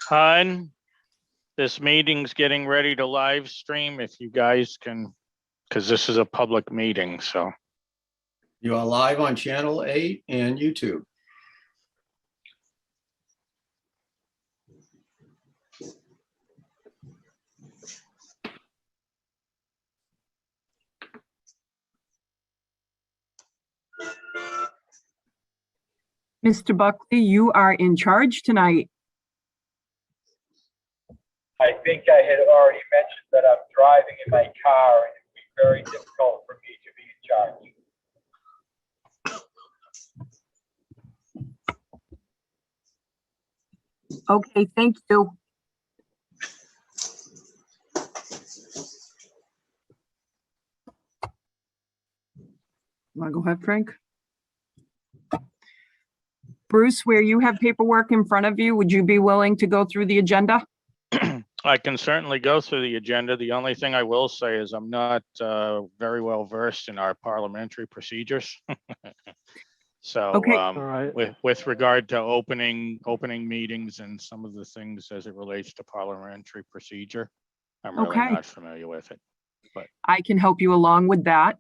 Hun, this meeting's getting ready to live stream if you guys can, because this is a public meeting, so. You are live on Channel 8 and YouTube. Mr. Buckley, you are in charge tonight. I think I had already mentioned that I'm driving in my car and it'd be very difficult for me to be in charge. Okay, thank you. Want to go ahead, Frank? Bruce, where you have paperwork in front of you, would you be willing to go through the agenda? I can certainly go through the agenda. The only thing I will say is I'm not very well versed in our parliamentary procedures. So Okay. All right. with regard to opening meetings and some of the things as it relates to parliamentary procedure, I'm really Okay. not familiar with it. I can help you along with that.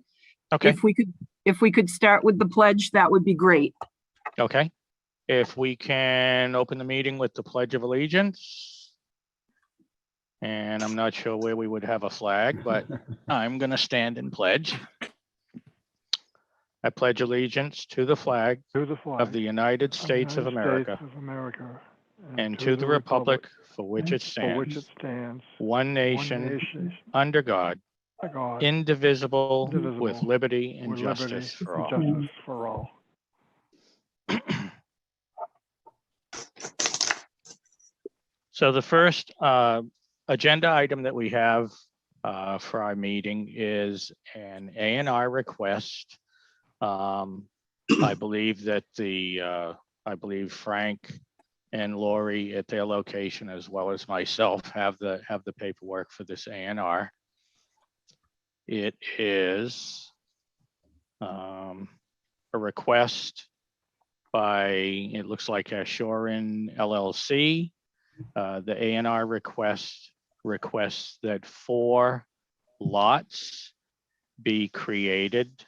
Okay, If we could start with the pledge, that would be great. okay. If we can open the meeting with the Pledge of Allegiance. And I'm not sure where we would have a flag, but I'm going to stand and pledge. I pledge allegiance to the flag To the flag of the United States of America and to the republic for which it stands, one nation, under God, indivisible, with liberty and justice for all. So the first agenda item that we have for our meeting is an Anr request. I believe that I believe Frank and Lori at their location, as well as myself, have the paperwork for this Anr. It is a request by, it looks like Ashoryn LLC. The Anr requests that 4 lots be created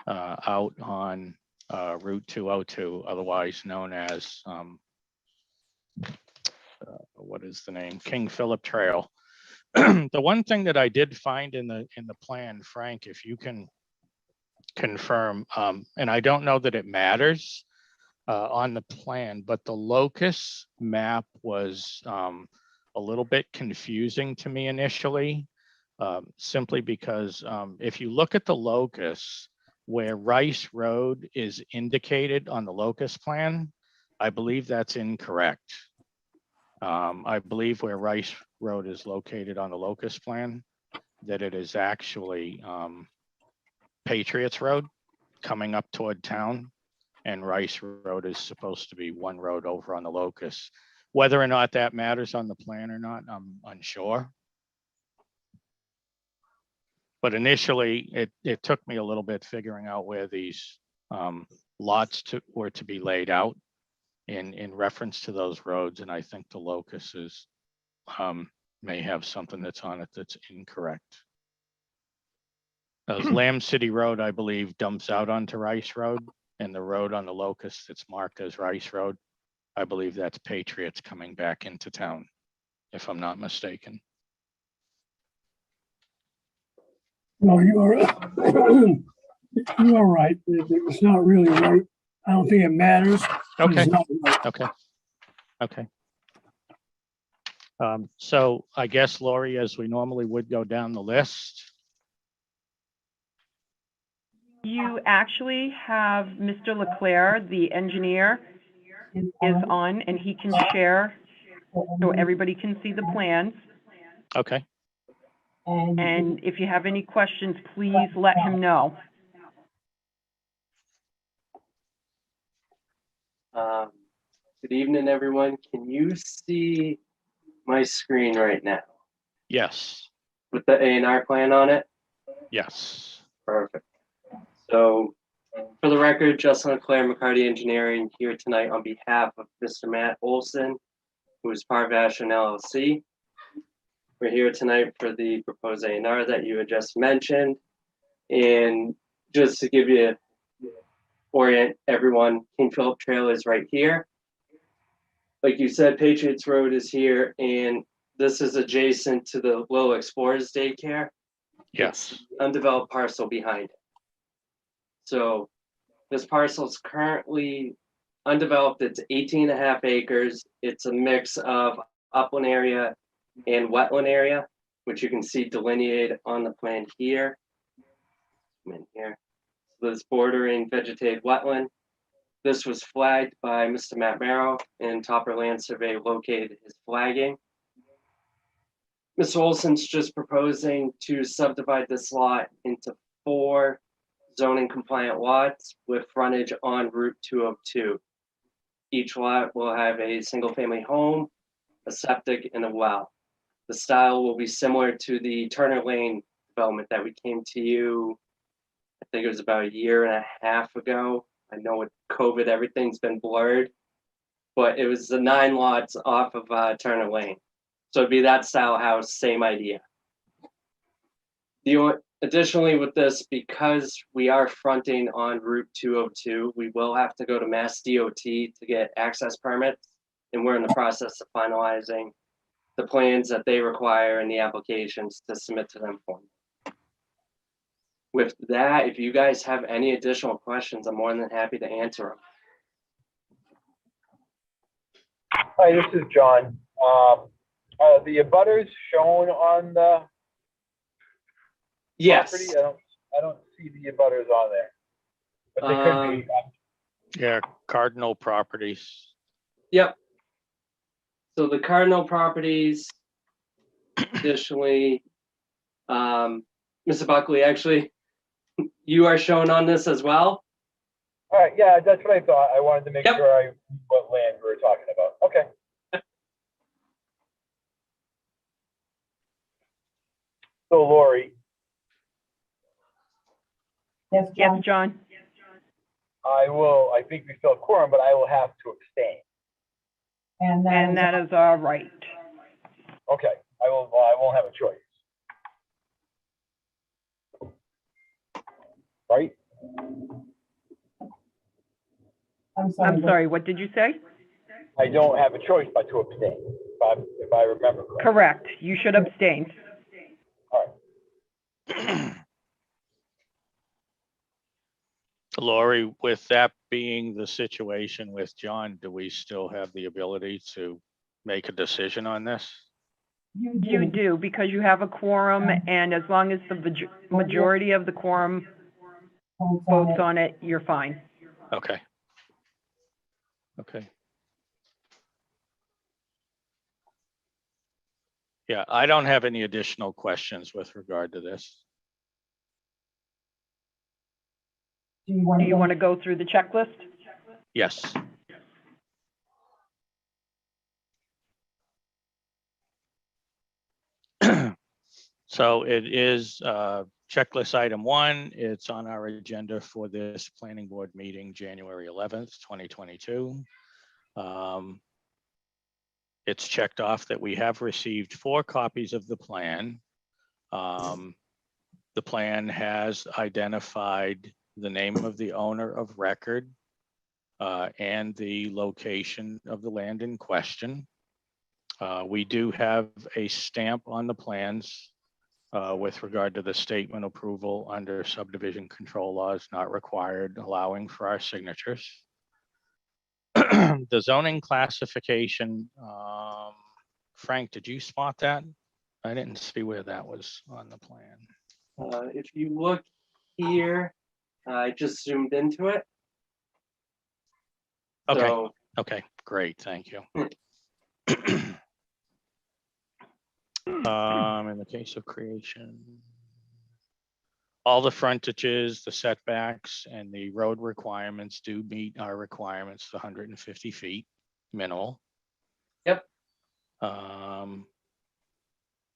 out on Route 202, otherwise known as what is the name? King Phillip Trail. The one thing that I did find in the plan, Frank, if you can confirm, and I don't know that it matters on the plan, but the locus map was a little bit confusing to me initially, simply because if you look at the locus where Rice Road is indicated on the locus plan, I believe that's incorrect. I believe where Rice Road is located on the locus plan, that it is actually Patriots Road coming up toward town, and Rice Road is supposed to be one road over on the locus. Whether or not that matters on the plan or not, I'm unsure. But initially, it took me a little bit figuring out where these lots were to be laid out in reference to those roads, and I think the locus is may have something that's on it that's incorrect. Lamb City Road, I believe, dumps out onto Rice Road, and the road on the locus that's marked as Rice Road, I believe that's Patriots coming back into town, if I'm not mistaken. No, you are right. It's not really right. I don't think it matters. Okay. It's not right. Okay. Okay. So I guess, Lori, as we normally would, go down the list. You actually have Mr. Leclerc, the engineer, is on, and he can share so everybody can see the plans. Okay. And if you have any questions, please let him know. Good evening, everyone. Can you see my screen right now Yes. with the A&R plan on it? Yes. Perfect. So for the record, Justin Leclerc, McCarty Engineering, here tonight on behalf of Mr. Matt Olson, who is part of Ashoryn LLC. We're here tonight for the proposed A&R that you had just mentioned. And just to give you, orient everyone, King Phillip Trail is right here. Like you said, Patriots Road is here, and this is adjacent to the Little Explorers Daycare. Yes. Undeveloped parcel behind it. So this parcel is currently undeveloped. It's 18.5 acres. It's a mix of upland area and wetland area, which you can see delineated on the plan here. Come in here. So this bordering vegetated wetland. This was flagged by Mr. Matt Merrill, and Topper Land Survey located his flagging. Mr. Olson's just proposing to subdivide this lot into 4 zoning compliant lots with frontage on Route 202. Each lot will have a single family home, a septic, and a well. The style will be similar to the Turner Lane development that we came to you, I think it was about 1.5 years ago. I know with COVID, everything's been blurred, but it was the 9 lots off of Turner Lane. So it'd be that style house, same idea. Additionally with this, because we are fronting on Route 202, we will have to go to Mass DOT to get access permits, and we're in the process of finalizing the plans that they require and the applications to submit to them for me. With that, if you guys have any additional questions, I'm more than happy to answer them. Hi, this is John. The abutters shown on the Yes. property? I don't see the abutters on there. But they could be. Yeah, Cardinal Properties. Yep. So the Cardinal Properties, additionally, Mr. Buckley, actually, you are shown on this as well. All right, yeah, that's what I thought. I wanted to make Yep. sure I knew what land we were talking about. Okay. So Lori, Yes, John. I think we still have quorum, but I will have to abstain. And that is all right. Okay, I won't have a choice. Right? I'm sorry, what did you say? I don't have a choice but to abstain, if I remember correctly. Correct. You should abstain. All right. Lori, with that being the situation with John, do we still have the ability to make a decision on this? You do, because you have a quorum, and as long as the majority of the quorum votes on it, you're fine. Okay. Okay. Yeah, I don't have any additional questions with regard to this. Do you want to go through the checklist? Yes. So it is checklist item 1. It's on our agenda for this planning board meeting, January 11th, 2022. It's checked off that we have received 4 copies of the plan. The plan has identified the name of the owner of record and the location of the land in question. We do have a stamp on the plans with regard to the statement approval under subdivision control laws not required, allowing for our signatures. The zoning classification, Frank, did you spot that? I didn't see where that was on the plan. If you look here, I just zoomed into it. Okay. So, Okay, great, thank you. In the case of creation, all the frontages, the setbacks, and the road requirements do meet our requirements, the 150 feet minimal. Yep.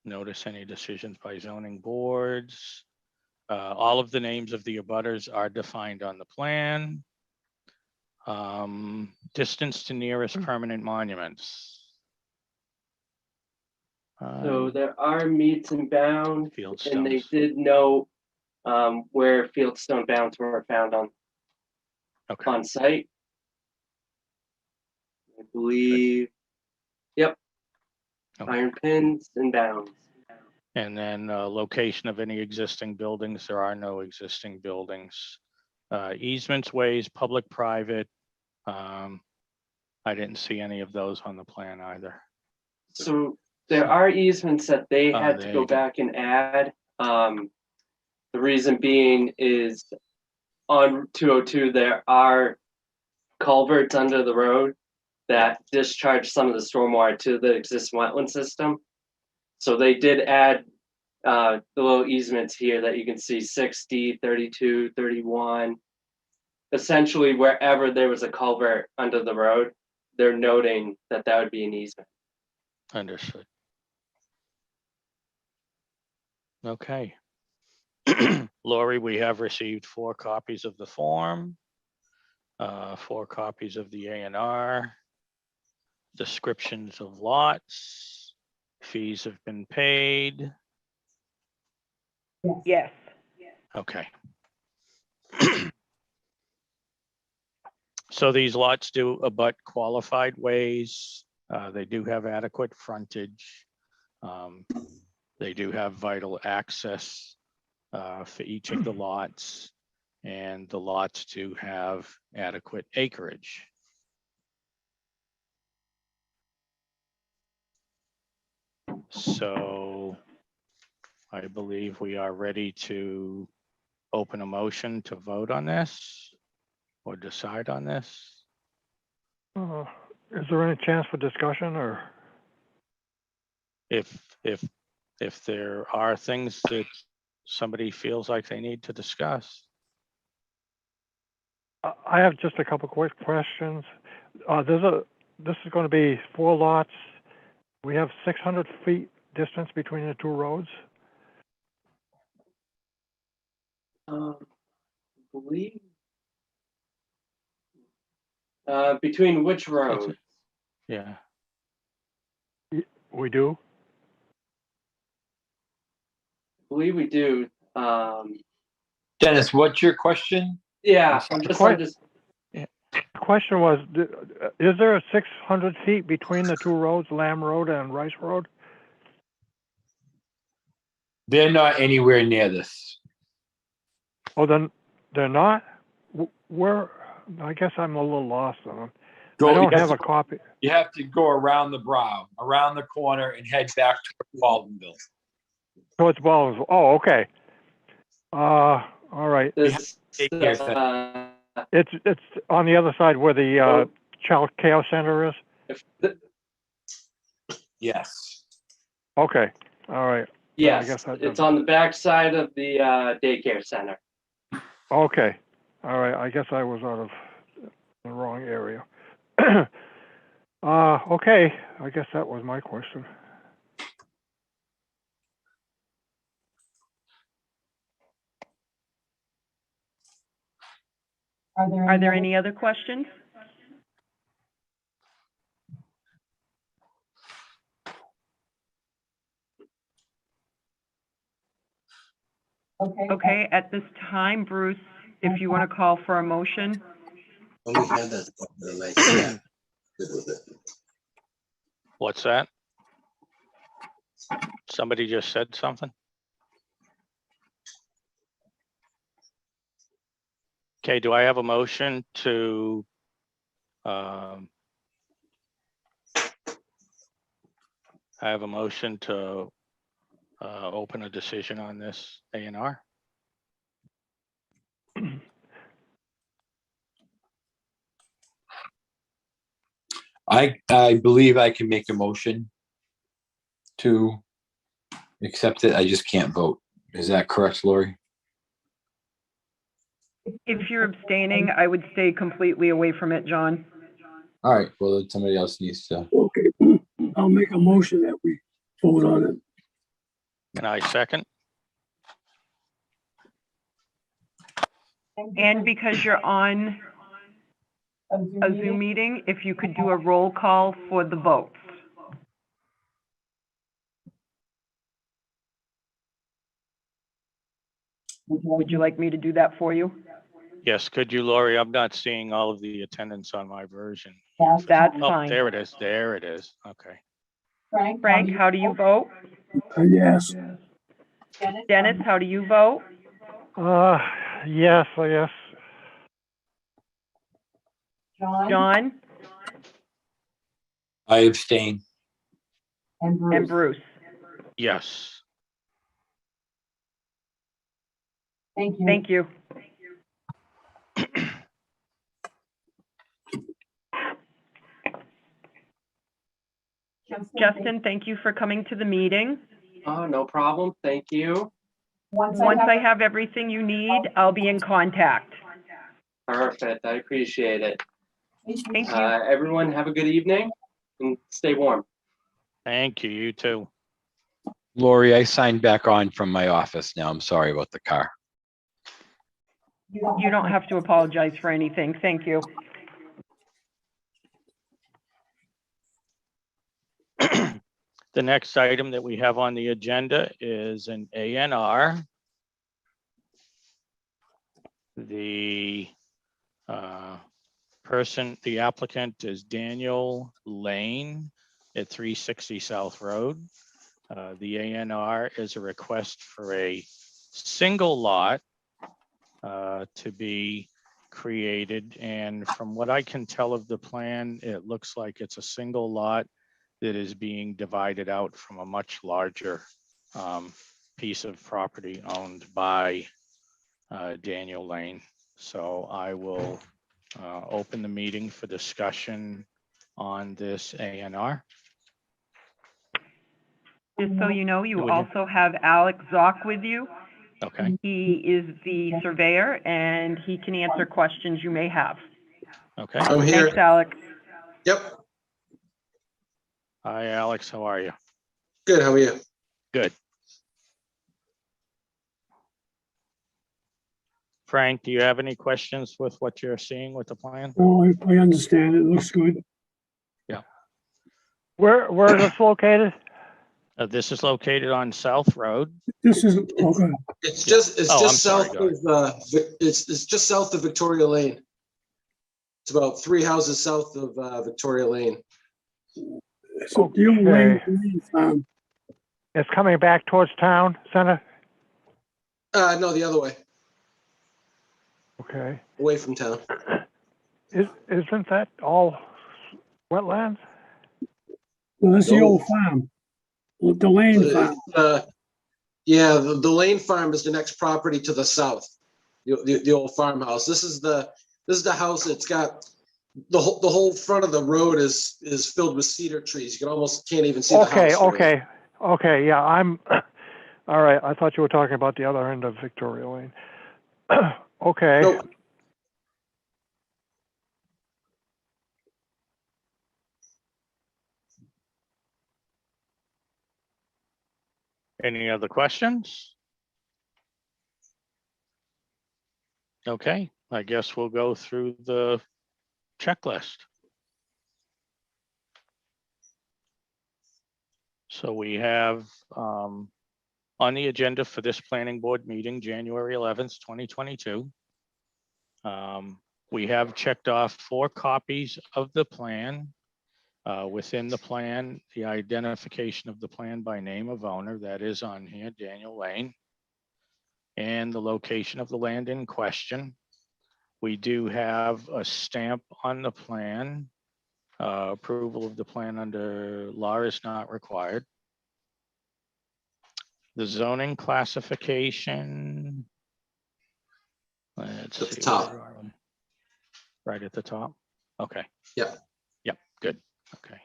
Notice any decisions by zoning boards. All of the names of the abutters are defined on the plan. Distance to nearest permanent monuments. So there are meets and bounds, and they Fieldstones. did know where fieldstone bounds were found on Okay, site. I believe, yep, okay. iron pins and bounds. And then location of any existing buildings. There are no existing buildings. Easements, ways, public, private. I didn't see any of those on the plan either. So there are easements that they Oh, had to there go you go. back and add. The reason being is on 202, there are culverts under the road that discharge some of the stormwater to the existing wetland system. So they did add the little easements here that you can see 60, 32, 31. Essentially, wherever there was a culvert under the road, they're noting that that would be an easement. Understood. Okay. Lori, we have received 4 copies of the form, 4 copies of the A&R, descriptions of lots, fees have been paid. Yes. Okay. So these lots do abut qualified ways. They do have adequate frontage. They do have vital access for each of the lots, and the lots do have adequate acreage. So I believe we are ready to open a motion to vote on this or decide on this. Is there any chance for discussion or? If there are things that somebody feels like they need to discuss. I have just a couple quick questions. This is going to be 4 lots. We have 600 feet distance between the 2 roads. I believe. Between which road? Yeah, We do. I believe we do. Dennis, what's your question? Yeah, I'm just. The question was, is there 600 feet between the 2 roads, Lamb Road and Rice Road? They're not anywhere near this. Oh, then they're not? Where? I guess I'm a little lost on them. Go, I don't you have a copy. You have to go around the brow, around the corner, and head back to Waldenville. So it's Baldwin's. Oh, okay. All right. This, Take care, sir. It's on the other side where the Child Care Center is. Yes. Okay. All right. yes, guess that it's does- on the back side of the daycare center. Okay. All right. I guess I was out of the wrong area. Okay. I guess that was my question. Are there any other questions? Okay, at this time, Bruce, if you want to call for a motion. what's that? Somebody just said something? Okay, do I have a motion to I have a motion to open a decision on this A&R? I believe I can make a motion to accept it. I just can't vote. Is that correct, Lori? If you're abstaining, I would stay completely away from it, John. All right, well, then somebody else needs to. Okay, I'll make a motion that we vote on it. Can I second? And because you're on a Zoom meeting, if you could do a roll call for the votes. Would you like me to do that for you? Yes, could you, Lori? I'm not seeing all of the attendance on my version. That's Oh, fine. there it is. There it is. Okay. Frank, how do you vote? Yes, Dennis, how do you vote? Yes, I guess. John I abstain. and Bruce. Yes. Thank you. Justin, thank you for coming to the meeting. Oh, no problem. Thank you. Once I have everything you need, I'll be in contact. Perfect. I appreciate it. Thank you. Everyone have a good evening and stay warm. Thank you. You too. Lori, I signed back on from my office now. I'm sorry about the car. You don't have to apologize for anything. Thank you. The next item that we have on the agenda is an ANR. The the applicant is Daniel Laine at 360 South Road. The ANR is a request for a single lot to be created. And from what I can tell of the plan, it looks like it's a single lot that is being divided out from a much larger piece of property owned by Daniel Laine. So I will open the meeting for discussion on this ANR. Just so you know, Do you we- also have Alex Zock with you. Okay, He is the surveyor and he can answer questions you may have. okay. I'm here. Thanks, Alex. Yep. Hi, Alex, how are you? Good. How are you? Good. Frank, do you have any questions with what you're seeing with the plan? no, I understand. It looks good. Where is this located? This is located on South Road. This is, okay, It's just Oh, I'm sorry, south go of it's just south of Victoria Lane. It's about 3 houses south of Victoria Lane. so the old Okay. Lane farm, It's coming back towards town center? No, the other way, Okay. away from town. Isn't that all wetlands? well, that's the No. old farm. The Lane farm. Yeah, the Lane farm is the next property to the south. The old farmhouse. This is the house. It's got the whole front of the road is filled with cedar trees. You can't even see the Okay, house. really. okay, yeah, all right, I thought you were talking about the other end of Victoria Lane. Okay. Nope. Any other questions? Okay, I guess we'll go through the checklist. So we have on the agenda for this planning board meeting, January 11th, 2022. We have checked off 4 copies of the plan. Within the plan, the identification of the plan by name of owner, that is on here, Daniel Laine, and the location of the land in question. We do have a stamp on the plan. Approval of the plan under law is not required. The zoning classification. Let's At the see, top. where are we? Right at the top. Okay. Yeah. Yep, good. Okay.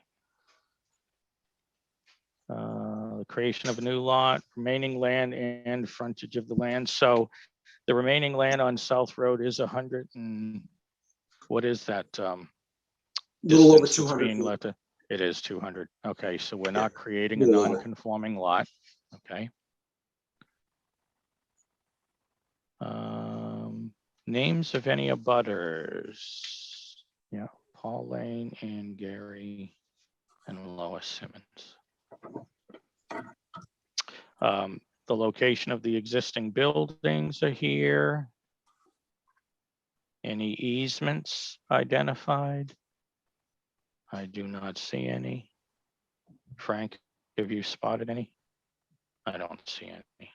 The creation of a new lot, remaining land and frontage of the land. So the remaining land on South Road is 100 and what is that? Little over distance that's 200 being feet. left? It is 200. Okay, so we're Yeah, not creating a little over. non-conforming lot. Okay. Names of any abutters. Yeah, Paul Lane and Gary and Lois Simmons. The location of the existing buildings are here. Any easements identified? I do not see any. Frank, have you spotted any? I don't see any.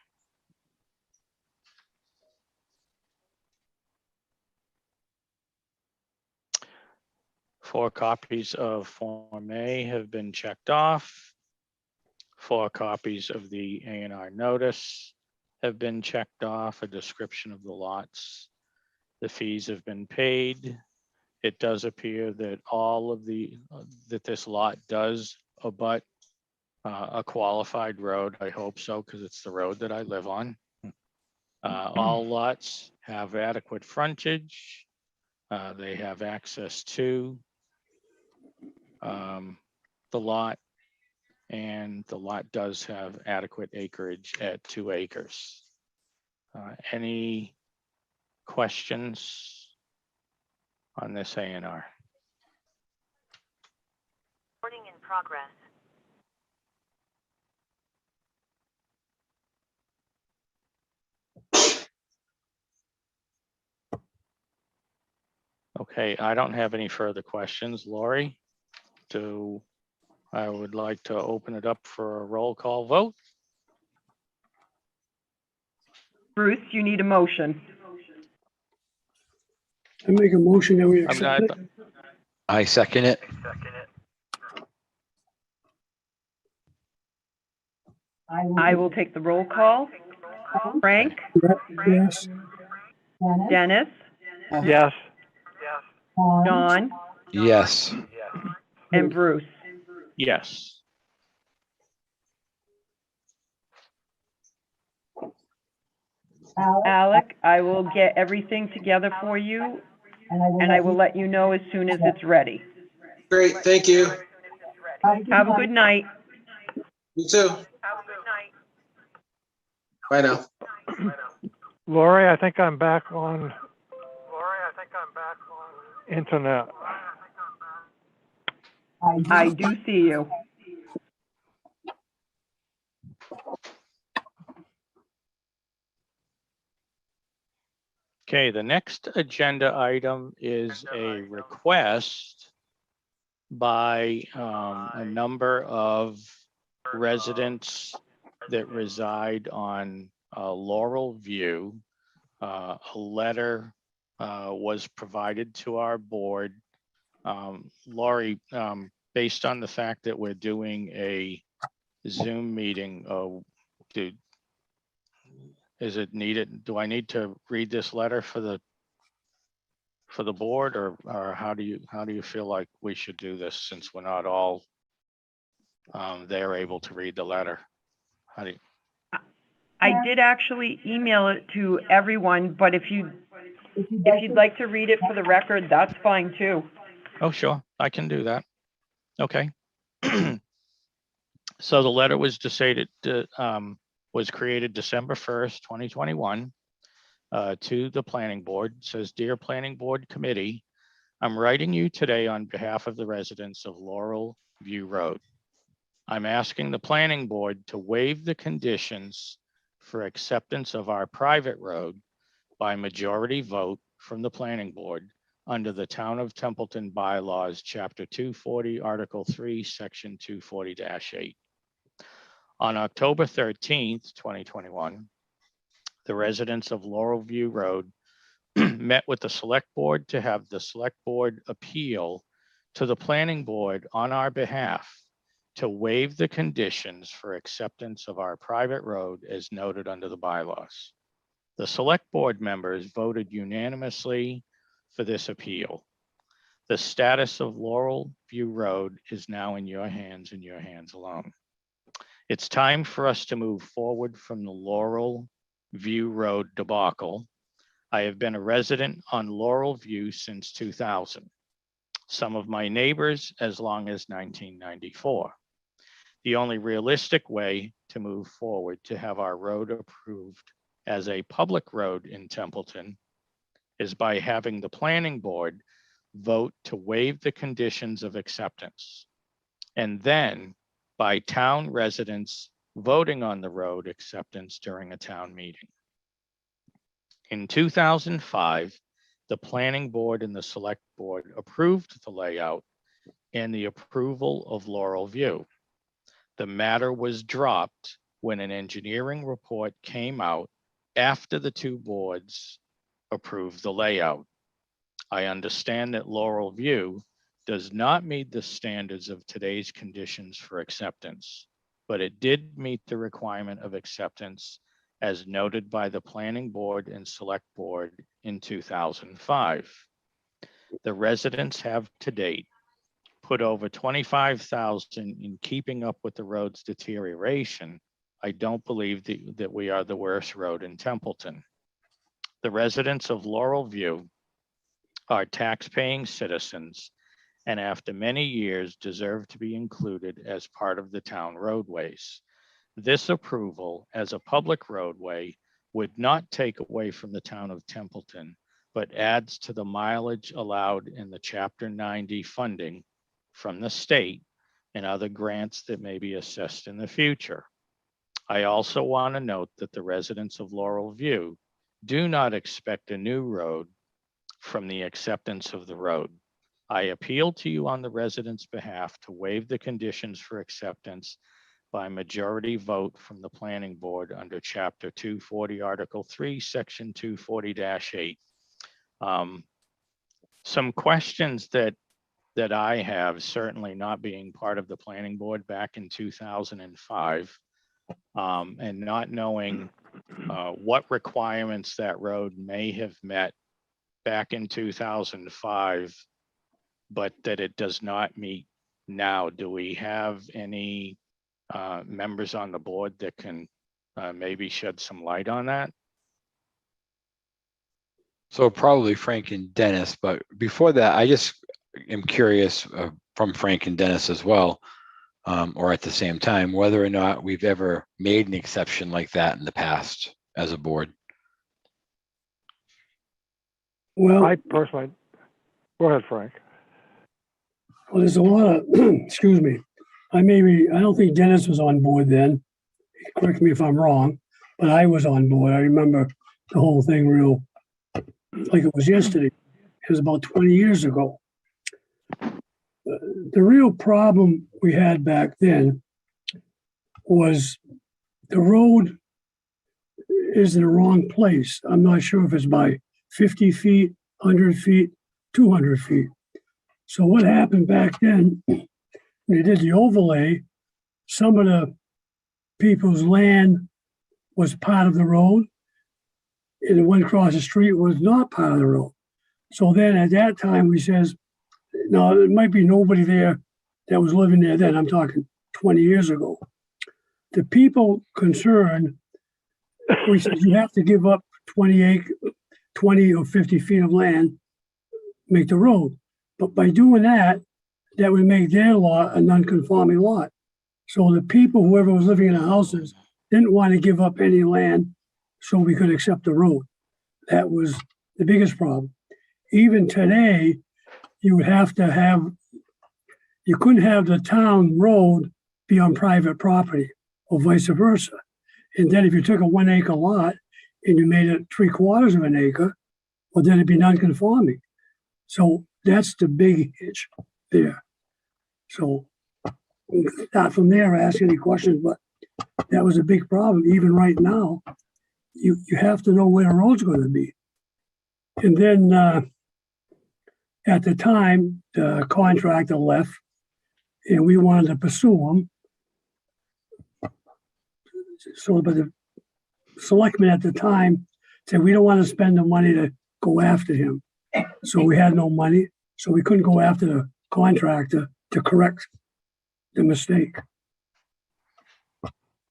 Four copies of Form A have been checked off. 4 copies of the A&R notice have been checked off. A description of the lots. The fees have been paid. It does appear that all of that this lot does abut a qualified road. I hope so, because it's the road that I live on. All lots have adequate frontage. They have access to the lot, and the lot does have adequate acreage at 2 acres. Any questions on this A&R? Recording in progress. Okay, I don't have any further questions. Lori, I would like to open it up for a roll call vote. Bruce, you need a motion. I make a motion that we I'm accept not, it. I second it. I will take the roll call. Frank, Yes, Dennis, Yes. John, Yes. and Bruce. yes. Alec, I will get everything together for you, and I will let you know as soon as it's ready. Great, thank you. Have a good night. You too. Bye now. Lori, I think I'm back on internet. I do see you. Okay, the next agenda item is a request by a number of residents that reside on Laurel View. A letter was provided to our board. Laurie, based on the fact that we're doing a Zoom meeting, is it needed? Do I need to read this letter for the board, or how do you feel like we should do this, since we're not all they're able to read the letter? How do you? I did actually email it to everyone, but if you'd like to read it for the record, that's fine too. Oh, sure, I can do that. Okay. So the letter was was created December 1st, 2021, to the planning board. It says, "Dear Planning Board Committee, I'm writing you today on behalf of the residents of Laurel View Road. I'm asking the planning board to waive the conditions for acceptance of our private road by majority vote from the planning board under the Town of Templeton bylaws, Chapter 240, Article 3, Section 240-8. On October 13th, 2021, the residents of Laurel View Road met with the select board to have the select board appeal to the planning board on our behalf to waive the conditions for acceptance of our private road as noted under the bylaws. The select board members voted unanimously for this appeal. The status of Laurel View Road is now in your hands and your hands alone. It's time for us to move forward from the Laurel View Road debacle. I have been a resident on Laurel View since 2000. Some of my neighbors as long as 1994. The only realistic way to move forward to have our road approved as a public road in Templeton is by having the planning board vote to waive the conditions of acceptance. And then by town residents voting on the road acceptance during a town meeting. In 2005, the planning board and the select board approved the layout and the approval of Laurel View. The matter was dropped when an engineering report came out after the two boards approved the layout. I understand that Laurel View does not meet the standards of today's conditions for acceptance, but it did meet the requirement of acceptance as noted by the planning board and select board in 2005. The residents have to date put over 25,000 in keeping up with the road's deterioration. I don't believe that we are the worst road in Templeton. The residents of Laurel View are tax-paying citizens and after many years deserve to be included as part of the town roadways. This approval as a public roadway would not take away from the town of Templeton, but adds to the mileage allowed in the Chapter 90 funding from the state and other grants that may be assessed in the future. I also want to note that the residents of Laurel View do not expect a new road from the acceptance of the road. I appeal to you on the residents' behalf to waive the conditions for acceptance by majority vote from the planning board under Chapter 240, Article 3, Section 240-8. Some questions that I have, certainly not being part of the planning board back in 2005, and not knowing what requirements that road may have met back in 2005, but that it does not meet now. Do we have any members on the board that can maybe shed some light on that? So probably Frank and Dennis, but before that, I just am curious from Frank and Dennis as well, or at the same time, whether or not we've ever made an exception like that in the past as a board. Well, I personally, go ahead, Frank. well, there's a lot of, excuse me. I don't think Dennis was on board then. Correct me if I'm wrong, but I was on board. I remember the whole thing like it was yesterday. It was about 20 years ago. The real problem we had back then was the road is in the wrong place. I'm not sure if it's by 50 feet, 100 feet, 200 feet. So what happened back then, when they did the overlay, some of the people's land was part of the road, and the one across the street was not part of the road. So then at that time, we says, no, there might be nobody there that was living there then. I'm talking 20 years ago. The people concerned, we said, you have to give up 20 or 50 feet of land, make the road. But by doing that, that would make their lot a non-conforming lot. So the people, whoever was living in the houses, didn't want to give up any land so we could accept the road. That was the biggest problem. Even today, you would have to have, you couldn't have the town road be on private property or vice versa. And then if you took a 1 acre lot and you made it 3/4 of an acre, well, then it'd be non-conforming. So that's the big hitch there. So not from there, ask any questions, but that was a big problem. Even right now, you have to know where the road's going to be. And then at the time, the contractor left, and we wanted to pursue him. So, but the selectmen at the time said, we don't want to spend the money to go after him. So we had no money, so we couldn't go after the contractor to correct the mistake.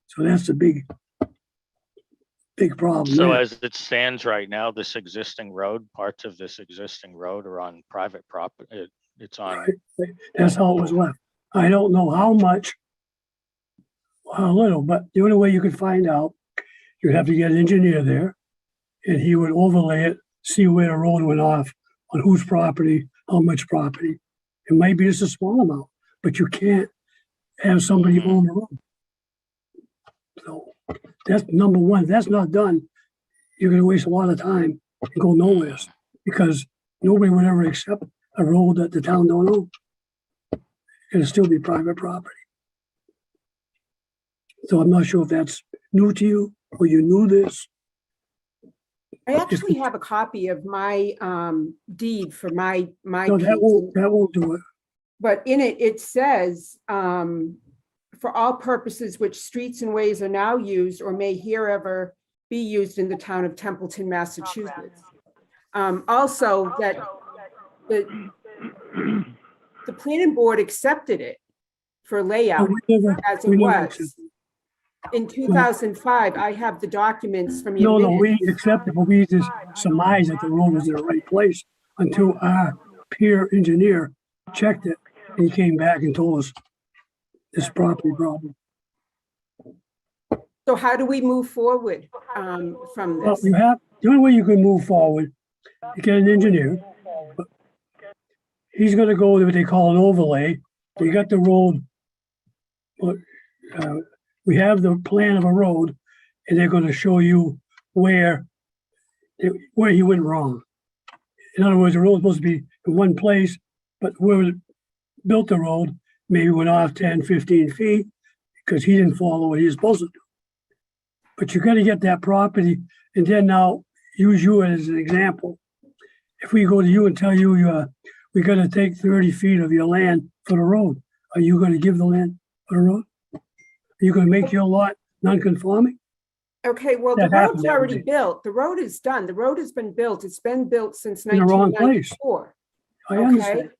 So that's the big problem. So there. as it stands right now, this existing road, parts of this existing road are on private property. It's on. Right. That's how it was left. I don't know how much, how little, but the only way you could find out, you'd have to get an engineer there, and he would overlay it see where the road went off, on whose property, how much property. It might be just a small amount, but you can't have somebody own the road. So that's number one. If that's not done, you're gonna waste a lot of time and go nowhere, because nobody would ever accept a road that the town don't own. It'll still be private property. So I'm not sure if that's new to you or you knew this. I actually have a copy of my deed for my No, piece, that won't do it. but in it, it says, for all purposes which streets and ways are now used or may herever be used in the town of Templeton, Massachusetts. Also, that the planning board accepted it for layout as it was. In 2005, I have the documents from your No, we minutes. accept it, but we just surmise that the road was in the right place until our peer engineer checked it and he came back and told us this property problem. So how do we move forward from Well, this? you have, the only way you can move forward, you get an engineer. But he's gonna go with what they call an overlay. They got the road, but we have the plan of a road, and they're gonna show you where he went wrong. In other words, the road's supposed to be in one place, but whoever built the road maybe went off 10, 15 feet because he didn't follow what he was supposed to do. But you gotta get that property, and then now use you as an example. If we go to you and tell you, we gotta take 30 feet of your land for the road, are you gonna give the land for the road? Are you gonna make your lot non-conforming? Okay, well, the That happened road's that already way. built. The road is done. The road has been built. It's been built since In the wrong place. 1994. I Okay. understand.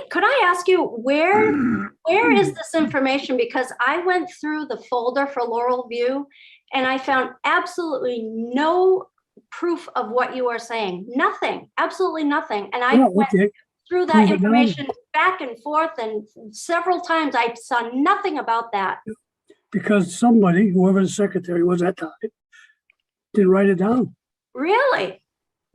Could I ask you where is this information? Because I went through the folder for Laurel View and I found absolutely no proof of what you are saying. Nothing, absolutely nothing. And I Yeah, went okay. through that Prove it now. information back and forth, and several times I saw nothing about that. Because somebody, whoever the secretary was at that time, didn't write it down. Really?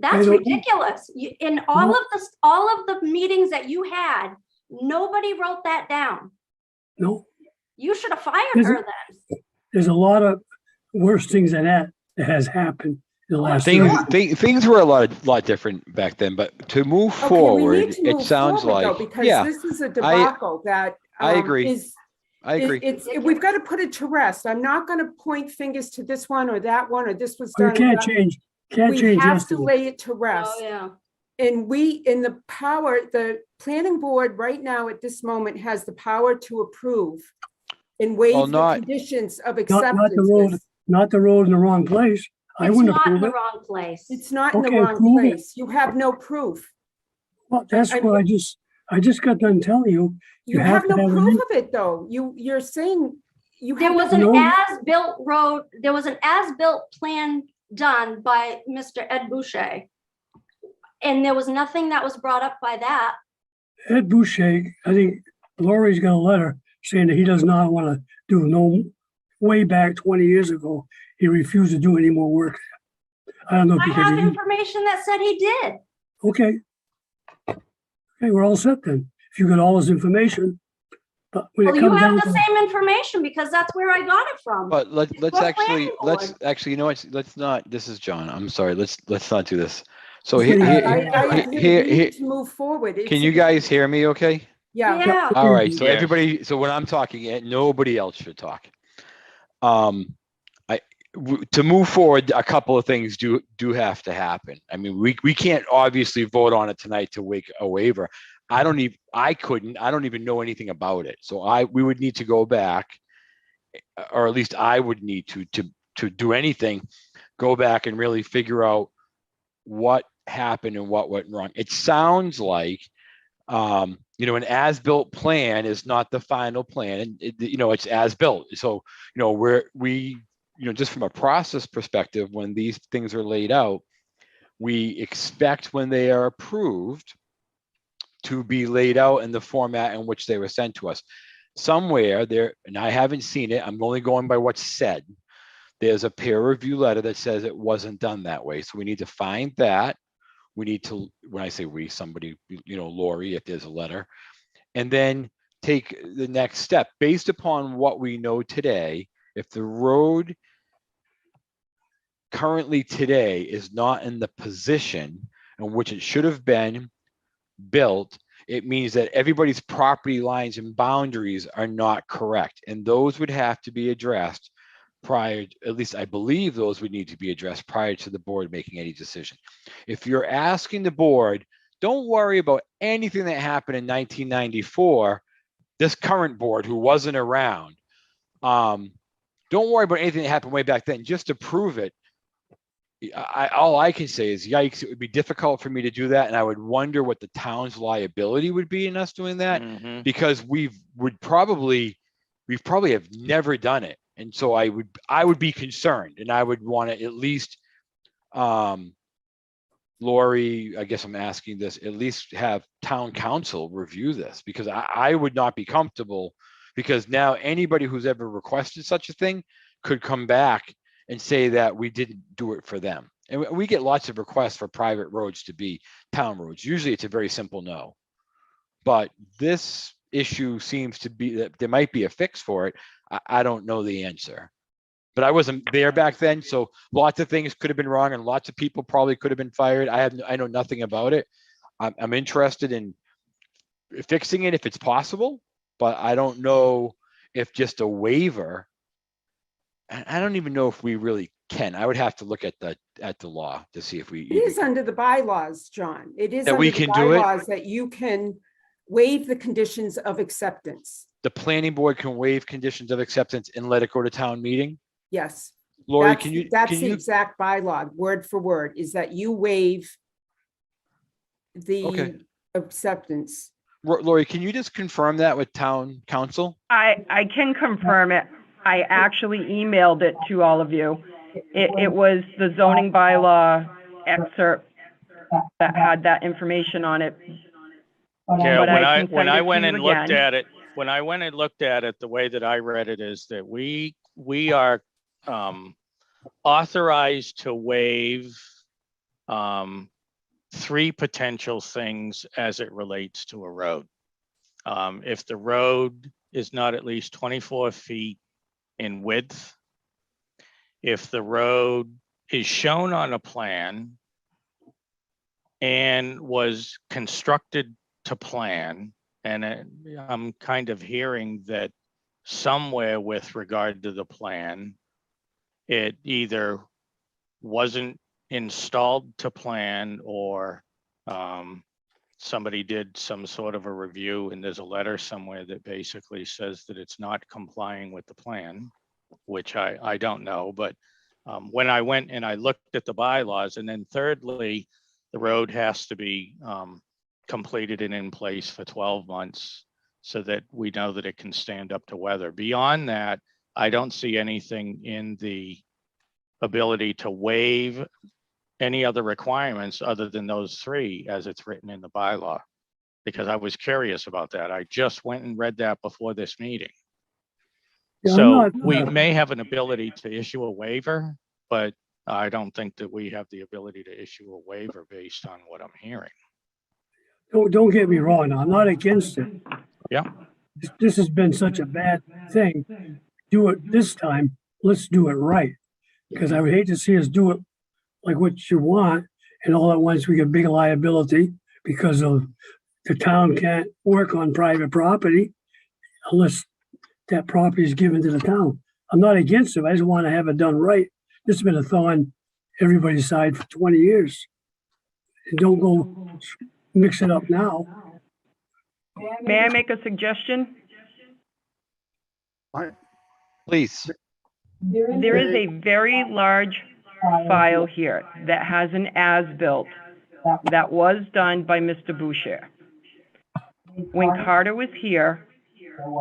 That's don't- ridiculous. In all of the meetings that you had, nobody wrote that down. No, You should have fired Is her it- then. there's a lot of worse things than that has happened in the last. Things were a lot different back then, but to move Okay, we forward, need to it move sounds forward, though, like, because yeah, this is a debacle that I agree. I agree. We've got to put it to rest. I'm not going to point fingers to this one or that one, or this was You done. can't change, We have to yesterday. lay it to rest. Oh, yeah. And the planning board right now at this moment has the power to approve and waive the not- conditions of Not the road, acceptance. not the road in the wrong place. I It's wouldn't not in approve the it. wrong place. It's not in the Okay, wrong prove it. place. You have no proof. Well, that's what I just got done telling you. You have no to have a proof re- of it, though. You're saying you There have was no- an No. as-built road, there was an as-built plan done by Mr. Ed Boucher. And there was nothing that was brought up by that. Ed Boucher, I think Lori's got a letter saying that he does not want to do way back 20 years ago, he refused to do any more work. I don't know I because have he, information that said he did. okay. Okay, we're all set then. If you got all this information, but when Well, it you comes have down the to, same information because that's where I got it from. But let's Well, planning actually, you know what? Let's not. This is John. I'm sorry. Let's not do this. So Okay. I agree. here- We need to move forward. can you guys hear me? Okay. Yeah. Yeah. All right. So Yes. everybody. So when I'm talking, nobody else should talk. To move forward, a couple of things do have to happen. I mean, we can't obviously vote on it tonight to make a waiver. I don't even know anything about it. So we would need to go back, or at least I would need to do anything, go back and really figure out what happened and what went wrong. It sounds like, an as-built plan is not the final plan, and it's as-built. So, just from a process perspective, when these things are laid out, we expect when they are approved to be laid out in the format in which they were sent to us. Somewhere there, and I haven't seen it, I'm only going by what's said. there's a peer review letter that says it wasn't done that way. So we need to find that. We need to, when I say we, somebody, Lori, if there's a letter, and then take the next step based upon what we know today. If the road currently today is not in the position in which it should have been built, it means that everybody's property lines and boundaries are not correct. And those would have to be addressed prior, at least I believe those would need to be addressed prior to the board making any decision. If you're asking the board, don't worry about anything that happened in 1994, this current board who wasn't around, don't worry about anything that happened way back then, just to prove it. All I can say is, yikes, it would be difficult for me to do that. And I would wonder what the town's liability would be in us doing that, because we've probably have never done it. And so I would be concerned, and I would want to at least, Lori, I guess I'm asking this, at least have town council review this, because I would not be comfortable, because now anybody who's ever requested such a thing could come back and say that we didn't do it for them. And we get lots of requests for private roads to be town roads. Usually it's a very simple no. But this issue seems to be that there might be a fix for it. I don't know the answer. But I wasn't there back then, so lots of things could have been wrong and lots of people probably could have been fired. I know nothing about it. I'm interested in fixing it if it's possible, but I don't know if just a waiver, I don't even know if we really can. I would have to look at the law to see if we. It is under the bylaws, John. It is that under we the can do it. bylaws that you can waive the conditions of acceptance. The planning board can waive conditions of acceptance and let it go to town meeting. Yes. Lori, That's the exact bylaw, word for word, is that you waive the acceptance. Lori, can you just confirm that with town council? I can confirm it. I actually emailed it to all of you. It was the zoning bylaw excerpt that had that information on it. Yeah, when I went and looked at it, the way that I read it is that we are authorized to waive 3 potential things as it relates to a road. If the road is not at least 24 feet in width, if the road is shown on a plan and was constructed to plan, and I'm kind of hearing that somewhere with regard to the plan, it either wasn't installed to plan or somebody did some sort of a review, and there's a letter somewhere that basically says that it's not complying with the plan, which I don't know. But when I went and I looked at the bylaws, and then thirdly, the road has to be completed and in place for 12 months so that we know that it can stand up to weather. Beyond that, I don't see anything in the ability to waive any other requirements other than those 3 as it's written in the bylaw, because I was curious about that. I just went and read that before this meeting. Yeah, So we may have an ability to issue a waiver, but I don't think that we have the ability to issue a waiver based on what I'm hearing. Don't get me wrong. I'm not against it. Yeah. This has been such a bad thing. Do it this time. Let's do it right. Because I would hate to see us do it like what you want, and all at once we get big liability because of the town can't work on private property unless that property is given to the town. I'm not against it. I just want to have it done right. This has been a thorn everybody's side for 20 years. And don't go mix it up now. May I make a suggestion? Please. There is a very large file here that has an as-built that was done by Mr. Boucher. When Carter was here,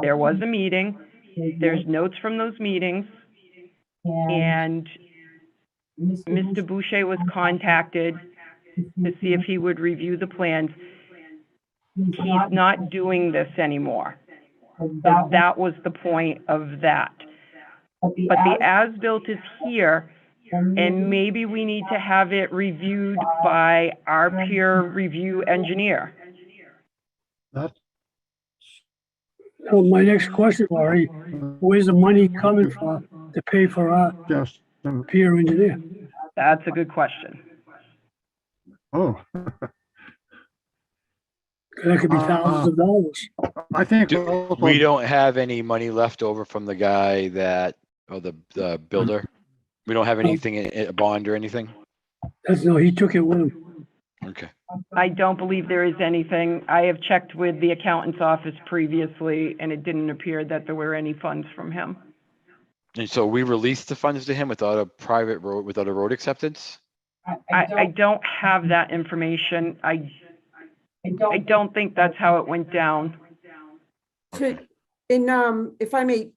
there was a meeting. There's notes from those meetings. And Mr. Boucher was contacted to see if he would review the plans. He's not doing this anymore. So that was the point of that. but the as-built is here, and maybe we need to have it reviewed by our peer review engineer. That, So my next question, Laurie, where's the money coming from to pay for our yes, peer engineer? That's a good question. oh, That could be thousands of dollars. I think We don't have any money left over from the guy that, or the builder. We don't have anything in a bond or anything. No, he took it with him. Okay. I don't believe there is anything. I have checked with the accountant's office previously, and it didn't appear that there were any funds from him. And so we released the funds to him without a private road, without a road acceptance? I don't have that information. I don't think that's how it went down. If I may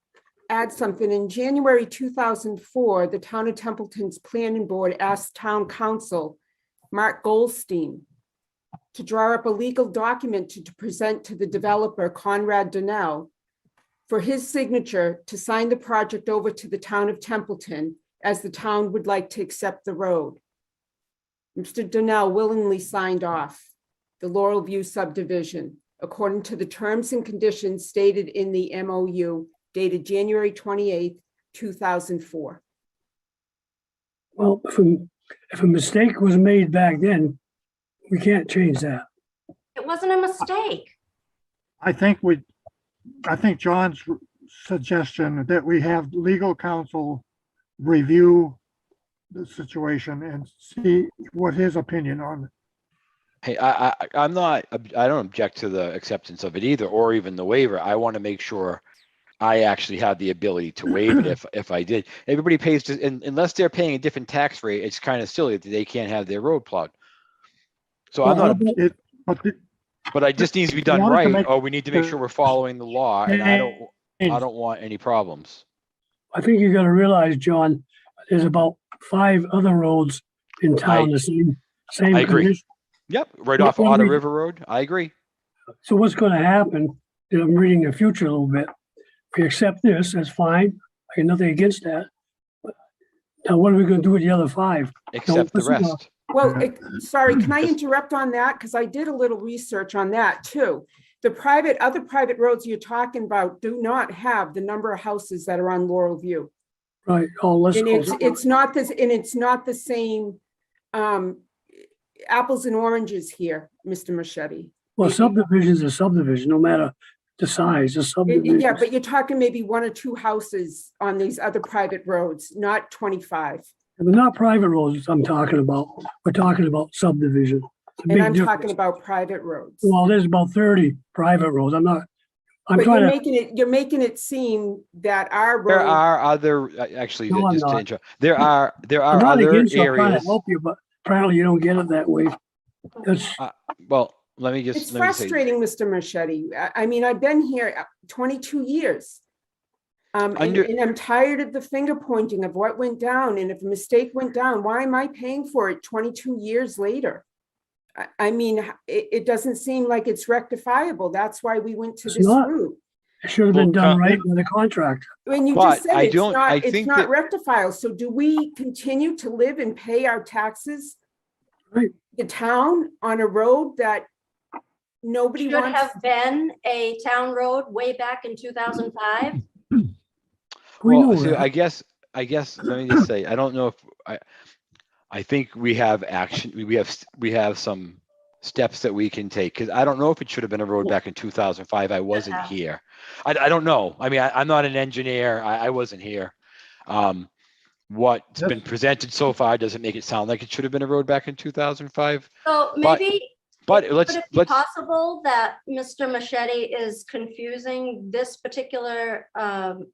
add something, in January 2004, the town of Templeton's planning board asked town council, Mark Goldstein, to draw up a legal document to present to the developer, Conrad Donnell, for his signature to sign the project over to the town of Templeton, as the town would like to accept the road. Mr. Donnell willingly signed off the Laurel View subdivision, according to the terms and conditions stated in the MOU dated January 28th, 2004. Well, if a mistake was made back then, we can't change that. It wasn't a mistake. I think John's suggestion that we have legal counsel review the situation and see what his opinion on it. Hey, I don't object to the acceptance of it either, or even the waiver. I want to make sure I actually have the ability to waive it if I did. Everybody pays, unless they're paying a different tax rate, it's kind of silly that they can't have their road plowed. So I'm not, but it just needs to be done right, or we need to make sure we're following the law, and I don't want any problems. I think you gotta realize, John, there's about 5 other roads in town, the same I agree. condition. Yep, right off Otter River Road. I agree. So what's gonna happen, and I'm reading the future a little bit, if we accept this, that's fine, I got nothing against that. But now what are we gonna do with the other 5? Accept the rest. Well, sorry, can I interrupt on that? Because I did a little research on that too. The other private roads you're talking about do not have the number of houses that are on Laurel View. Right, let's And it's not this, and it's not the same apples and oranges here, Mr. Machete. Well, subdivision's a subdivision, no matter the size of subdivision. Yeah, but you're talking maybe 1 or 2 houses on these other private roads, not 25. But not private roads I'm talking about. We're talking about subdivision. And I'm talking about private roads. Well, there's about 30 private roads. But you're making it seem that our road. There are other, actually, No, just I'm to not. interrupt, there are I'm not other against you, I'm trying areas. to help you, but apparently you don't get it that way. That's, Well, let me just. It's let me say- frustrating, Mr. Machete. I mean, I've been here 22 years. And I'm tired of the finger pointing of what went down. And if a mistake went down, why am I paying for it 22 years later? I mean, it doesn't seem like it's rectifiable. That's why we went to It's this not. route. it should have been done right with the contractor. When you But just said I it's don't- I not think that- rectifiable. So do we continue to live and pay our taxes? Right. The town on a road that nobody Should wants? have been a town road way back in 2005. We know Well, so that. I guess, let me just say, I don't know if, I think we have action, we have some steps that we can take, because I don't know if it should have been a road back in 2005. I wasn't here. I don't know. I mean, I'm not an engineer. I wasn't here. What's been presented so far doesn't make it sound like it should have been a road back in 2005. So maybe, But would it be let's, possible that Mr. Machete is confusing this particular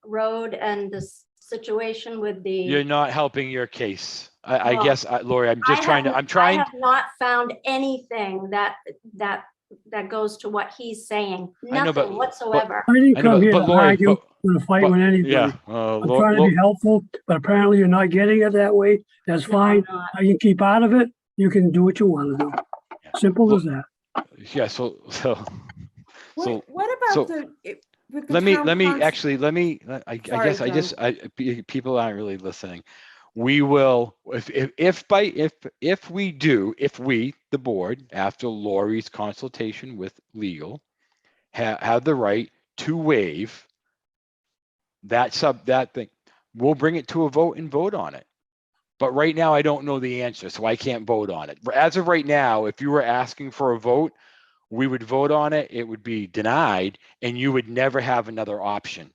road and this situation with the? you're not helping your case. I Well, guess, Lori, I'm just trying to, I have not found anything that goes to what he's saying. I know, but- Nothing whatsoever. I didn't I know, come here but to Lori, argue, to fight with anybody. yeah. I'm trying to be helpful, but apparently you're not getting it that way. That's fine. I'm not. I can keep out of it. You can do what you want to do. Simple as that. Yeah, so What about with the Let me, town cons- I Sorry, guess I just, John. people aren't really listening. We will, if we, the board, after Lori's consultation with legal, have the right to waive that thing, we'll bring it to a vote and vote on it. But right now, I don't know the answer, so I can't vote on it. As of right now, if you were asking for a vote, we would vote on it, it would be denied, and you would never have another option.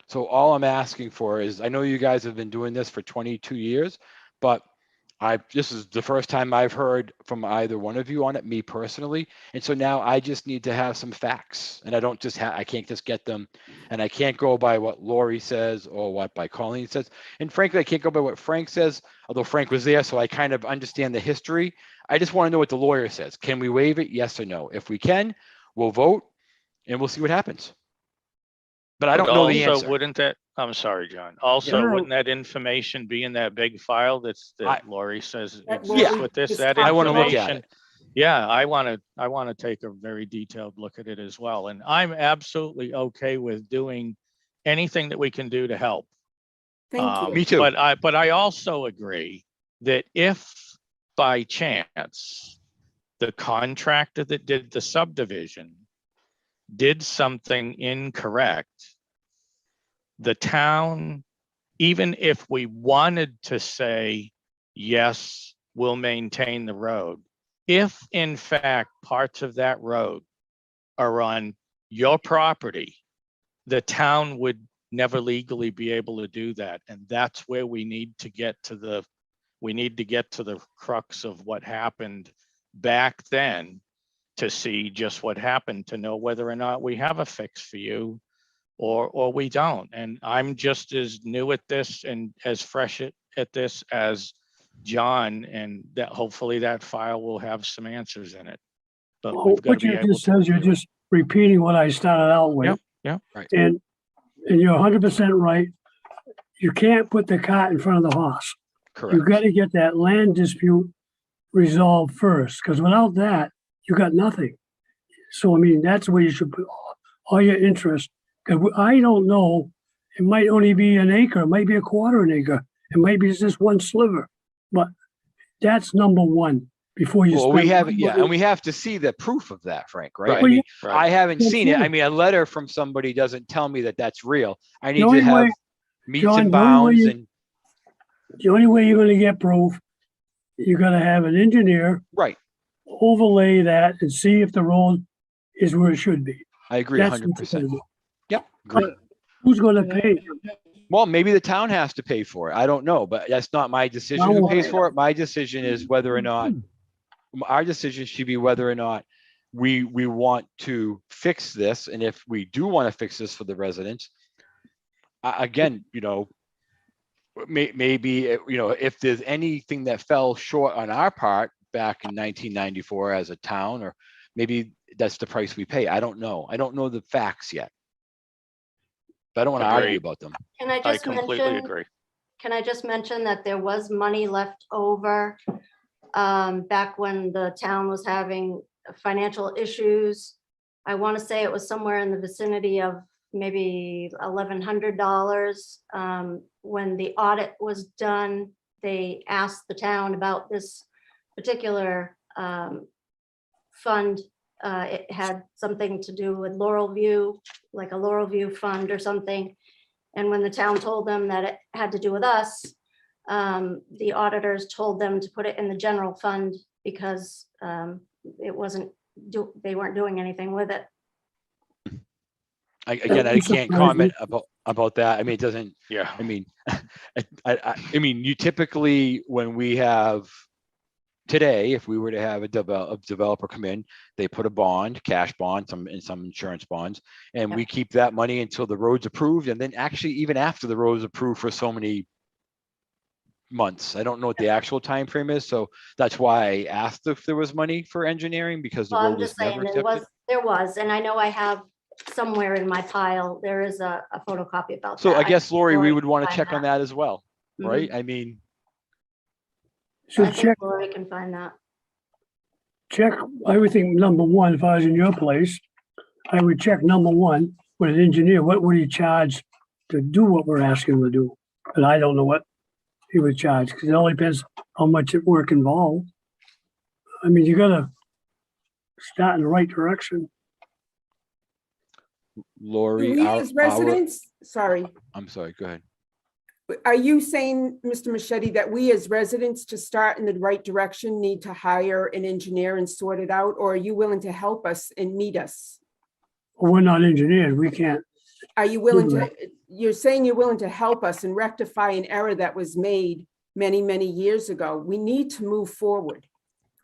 So all I'm asking for is, I know you guys have been doing this for 22 years, but this is the first time I've heard from either one of you on it, me personally. And so now I just need to have some facts, and I can't just get them, and I can't go by what Lori says or what by Colleen says. And frankly, I can't go by what Frank says, although Frank was there, so I kind of understand the history. I just want to know what the lawyer says. Can we waive it? Yes or no? If we can, we'll vote and we'll see what happens. But I don't know the Also, answer. wouldn't that, I'm sorry, John. Also, Yeah. wouldn't that information be in that big file that Lori says That exists Lori with this? just That talked I want to look at information. it. Yeah, I want to take a very detailed look at it as well. And I'm absolutely okay with doing anything that we can do to help. Thank you. Me too. But I also agree that if by chance the contractor that did the subdivision did something incorrect, the town, even if we wanted to say, yes, we'll maintain the road, if in fact parts of that road are on your property, the town would never legally be able to do that. And that's where we need to get to the crux of what happened back then, to see just what happened, to know whether or not we have a fix for you or we don't. And I'm just as new at this and as fresh at this as John, and that hopefully that file will have some answers in it. But we've got What to be you able just to. says, you're just repeating what I started out with. Yep. Right. And you're 100% right. You can't put the cart in front of the horse. Correct. You got to get that land dispute resolved first, because without that, you got nothing. So, I mean, that's where you should put all your interest. Because I don't know, it might only be an acre, it might be a quarter an acre, it might be just one sliver. But that's number one before you Well, spend we have, money. yeah, and we have to see the proof of that, Frank, right? Right. I Well, mean, Right. I haven't That's seen it. I it. mean, a letter from somebody doesn't tell me that that's real. I need only to have way- meets John, and the only way bounds you- and, The only way you're gonna get proof, you're gonna have an engineer right. overlay that and see if the road is where it should be. I agree That's what you're 100%. gonna do. Yep. Agree. Who's gonna pay? Well, maybe the town has to pay for it. I don't know, but that's not my decision No. who pays for it. My decision is whether or not, our decision should be whether or not we want to fix this. And if we do want to fix this for the residents, again, maybe, if there's anything that fell short on our part back in 1994 as a town, or maybe that's the price we pay. I don't know. I don't know the facts yet. But I don't want to argue Agreed. about them. Can I I just completely mention, agree. can I just mention that there was money left over back when the town was having financial issues? I want to say it was somewhere in the vicinity of maybe $1,100. When the audit was done, they asked the town about this particular fund. It had something to do with Laurel View, like a Laurel View fund or something. And when the town told them that it had to do with us, the auditors told them to put it in the general fund because it wasn't, they weren't doing anything with it. I That can't surprised comment me. about that. I mean, it doesn't, Yeah. I mean, I mean, you typically, when we have today, if we were to have a developer come in, they put a bond, cash bond, some insurance bonds, and we keep that money until the road's approved. And then actually, even after the road's approved for so many months, I don't know what the actual time frame is. So that's why I asked if there was money for engineering, because the Well, road I'm was just saying, never there accepted. was, and I know I have somewhere in my pile, there is a photocopy about that. So I guess, Lori, we Lori would want to can check find on that as well, Mhm. right? I mean, So I think check Lori can find that. everything. Number one, if I was in your place, I would check number one, with an engineer, what would he charge to do what we're asking him to do? And I don't know what he would charge, because it all depends how much work involved. I mean, you gotta start in the right direction. Lori, We as residents, sorry, I'm sorry, go ahead. are you saying, Mr. Machete, that we as residents to start in the right direction need to hire an engineer and sort it out? Or are you willing to help us and meet us? Well, we're not engineers, we can't. Are you willing to, you're saying you're willing to help us and rectify an error that was made many, many years ago? We need to move forward.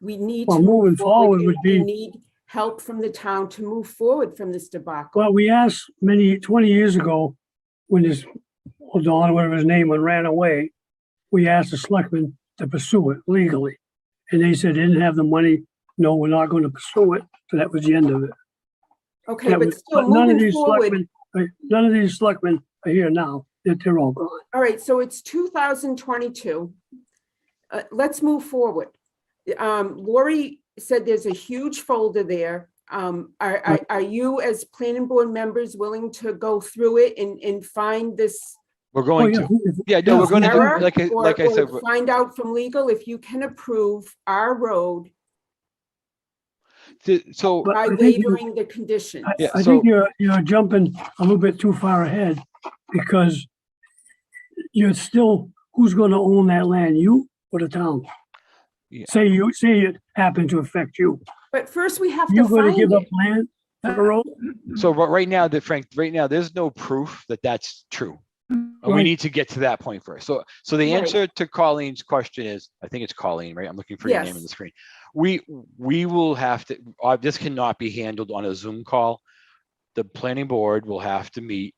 We need Well, to move moving forward would We be, need help from the town to move forward from this debacle. well, we asked 20 years ago, when this, Don, whatever his name, ran away, we asked the selectmen to pursue it legally. And they said they didn't have the money. No, we're not going to pursue it. So that was the end of it. Okay, That but was- still none of moving these forward. selectmen, none of these selectmen are here now. They're all gone. All right, so it's 2022. Let's move forward. Lori said there's a huge folder there. Are you as planning board members willing to go through it and find this We're going to. Yeah, no, we're going to error? do, like I or said, find out from legal if you can approve our road so by I think you- waiving the conditions? Yeah, I so- think you're jumping a little bit too far ahead, because you're still, who's gonna own that land, you or the town? Yeah. Say it happened to affect you. But first we have to You're gonna find give up it. land for the road? So but right now, Frank, right now, there's no proof that that's true. And we Right. need to get to that point first. So the Right. answer to Colleen's question is, I think it's Colleen, right? I'm looking for your name on Yes. the screen. We will have to, this cannot be handled on a Zoom call. The planning board will have to meet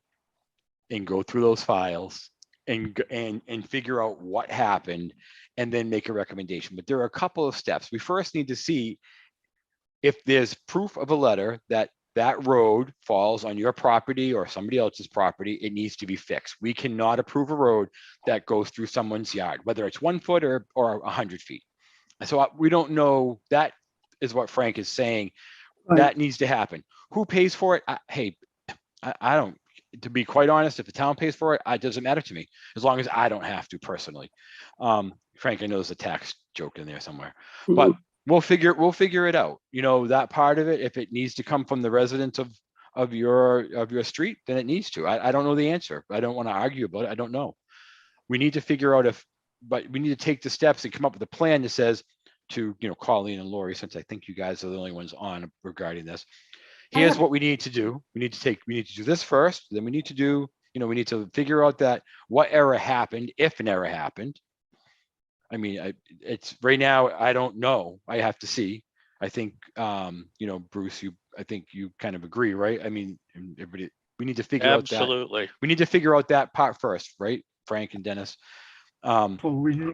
and go through those files and figure out what happened and then make a recommendation. But there are a couple of steps. We first need to see if there's proof of a letter that that road falls on your property or somebody else's property, it needs to be fixed. We cannot approve a road that goes through someone's yard, whether it's 1 foot or 100 feet. And so we don't know. That is what Frank is saying. Right. That needs to happen. Who pays for it? I don't, to be quite honest, if the town pays for it, it doesn't matter to me, as long as I don't have to personally. Frank, I know there's a tax joke in there somewhere, but we'll figure it out. You know, that part of it, if it needs to come from the residents of your street, then it needs to. I don't know the answer. I don't want to argue about it. I don't know. We need to figure out but we need to take the steps and come up with a plan that says to, Colleen and Lori, since I think you guys are the only ones on regarding this. Here's what we need to do. We need to do this first. Then we need to do, we need to figure out that what error happened, if an error happened. I mean, it's right now, I don't know. I have to see. I think, Bruce, I think you kind of agree, right? I mean, everybody, we need to figure out that. Absolutely. We need to figure out that part first, right? Frank and Dennis. So we,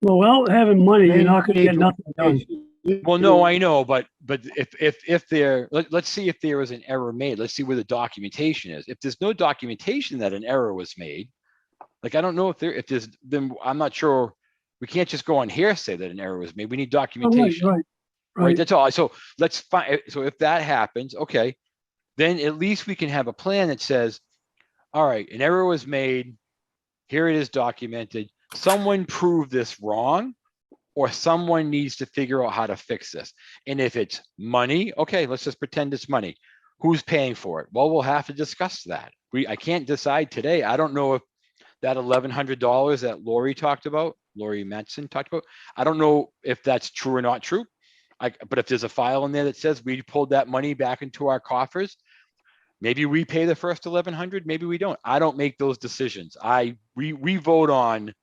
Well, having money, you're not gonna get nothing done. Well, no, I know, but if let's see if there was an error made. Let's see where the documentation is. If there's no documentation that an error was made, like, I don't know if there's, then I'm not sure. We can't just go on hearsay that an error was made. We need documentation. Right. That's all. So let's find, so if that happens, okay, then at least we can have a plan that says, all right, an error was made. Here it is documented. Someone proved this wrong, or someone needs to figure out how to fix this. And if it's money, okay, let's just pretend it's money. Who's paying for it? Well, we'll have to discuss that. I can't decide today. I don't know if that $1,100 that Lori Matson talked about, I don't know if that's true or not true. But if there's a file in there that says we pulled that money back into our coffers, maybe we pay the first $1,100, maybe we don't. I don't make those decisions. We vote on,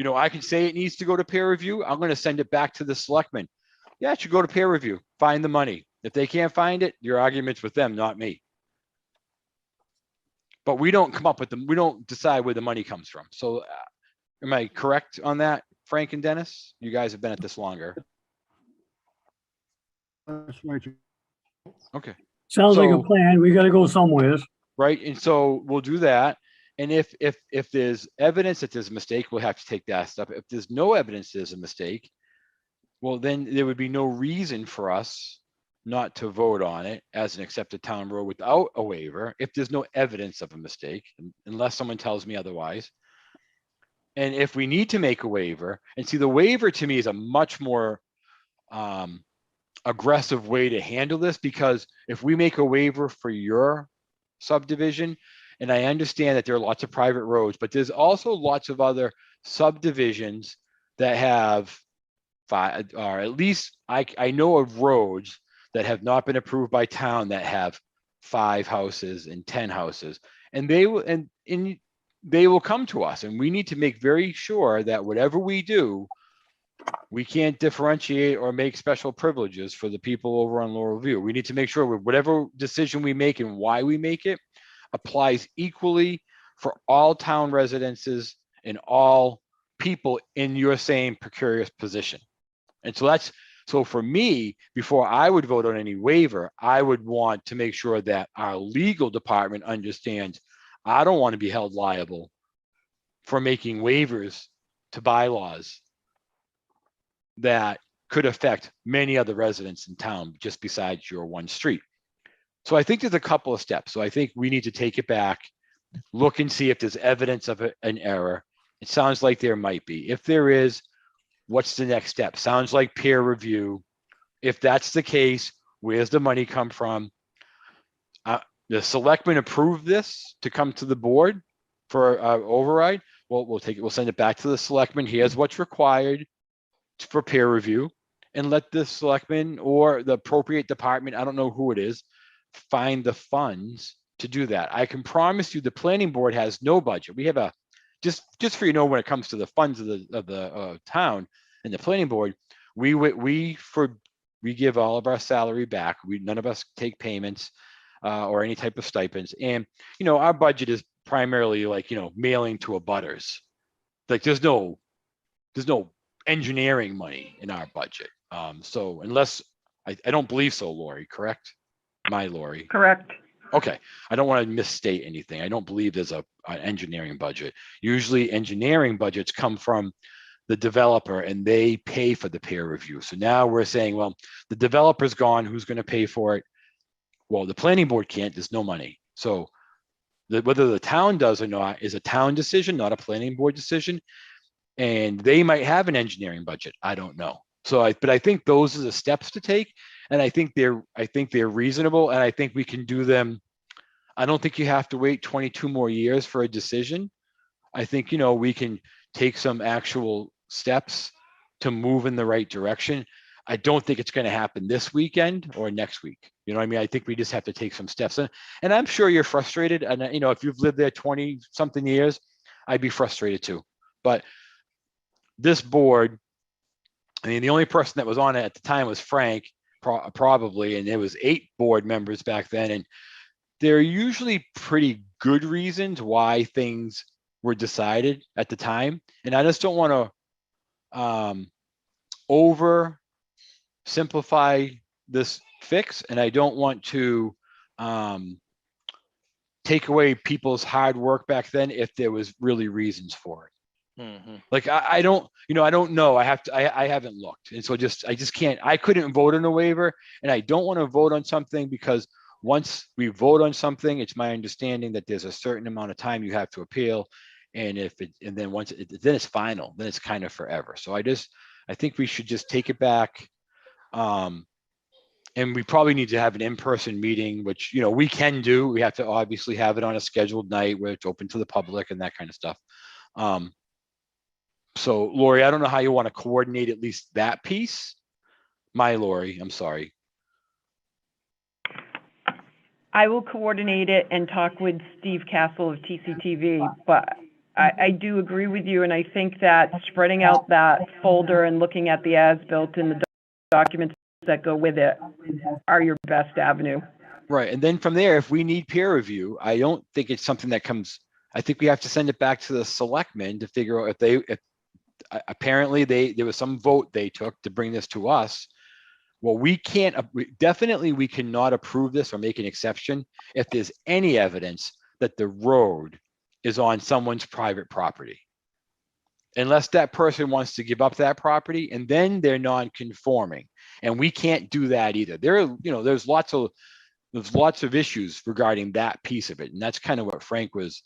I can say it needs to go to peer review. I'm going to send it back to the selectmen. Yeah, it should go to peer review. Find the money. If they can't find it, your argument's with them, not me. But we don't come up with them. We don't decide where the money comes from. So am I correct on that, Frank and Dennis? You guys have been at this longer. that's right. Okay. Sounds like a So- plan. We gotta go somewhere. Right, and so we'll do that. And if there's evidence that there's a mistake, we'll have to take that step. If there's no evidence there's a mistake, well, then there would be no reason for us not to vote on it as an accepted town road without a waiver if there's no evidence of a mistake, unless someone tells me otherwise. And if we need to make a waiver, and see, the waiver to me is a much more aggressive way to handle this, because if we make a waiver for your subdivision, and I understand that there are lots of private roads, but there's also lots of other subdivisions that have five, or at least I know of roads that have not been approved by town that have 5 houses and 10 houses, and they will come to us, and we need to make very sure that whatever we do, we can't differentiate or make special privileges for the people over on Laurel View. We need to make sure whatever decision we make and why we make it applies equally for all town residences and all people in your same precarious position. And so for me, before I would vote on any waiver, I would want to make sure that our legal department understands I don't want to be held liable for making waivers to bylaws that could affect many other residents in town just besides your one street. So I think there's a couple of steps. So I think we need to take it back, look and see if there's evidence of an error. It sounds like there might be. If there is, what's the next step? Sounds like peer review. If that's the case, where's the money come from? The selectmen approved this to come to the board for override. Well, we'll send it back to the selectmen. Here's what's required for peer review, and let the selectmen or the appropriate department, I don't know who it is, find the funds to do that. I can promise you the planning board has no budget. We have just for when it comes to the funds of the town and the planning board, we give all of our salary back. None of us take payments or any type of stipends. And, our budget is primarily like, mailing to abutters. Like there's no engineering money in our budget. So unless, I don't believe so, Lori, correct? My Lori. Correct. Okay, I don't want to misstate anything. I don't believe there's an engineering budget. Usually engineering budgets come from the developer and they pay for the peer review. So now we're saying, well, the developer's gone, who's going to pay for it? Well, the planning board can't, there's no money. So whether the town does or not is a town decision, not a planning board decision. And they might have an engineering budget, I don't know. But I think those are the steps to take. And I think they're reasonable, and I think we can do them. I don't think you have to wait 22 more years for a decision. I think, we can take some actual steps to move in the right direction. I don't think it's going to happen this weekend or next week. You know what I mean? I think we just have to take some steps. And I'm sure you're frustrated. And, if you've lived there 20 something years, I'd be frustrated too. But this board, the only person that was on it at the time was Frank, probably, and there was 8 board members back then, and there are usually pretty good reasons why things were decided at the time, and I just don't want to oversimplify this fix, and I don't want to take away people's hard work back then if there was really reasons for it. Mm-hmm. Like I don't know. I haven't looked. And so I just can't, I couldn't vote on a waiver, and I don't want to vote on something because once we vote on something, it's my understanding that there's a certain amount of time you have to appeal. And then it's final, then it's kind of forever. So I think we should just take it back. And we probably need to have an in-person meeting, which, we can do. We have to obviously have it on a scheduled night where it's open to the public and that kind of stuff. So Lori, I don't know how you want to coordinate at least that piece. Lori, I'm sorry. I will coordinate it and talk with Steve Castle of TCTV, but I do agree with you, and I think that spreading out that folder and looking at the as-built and the documents that go with it are your best avenue. Right, and then from there, if we need peer review, I don't think it's something that comes, I think we have to send it back to the selectmen to figure out if apparently there was some vote they took to bring this to us. Well, we cannot approve this or make an exception if there's any evidence that the road is on someone's private property. unless that person wants to give up that property, and then they're non-conforming. And we can't do that either. There's lots of issues regarding that piece of it. And that's kind of what Frank was,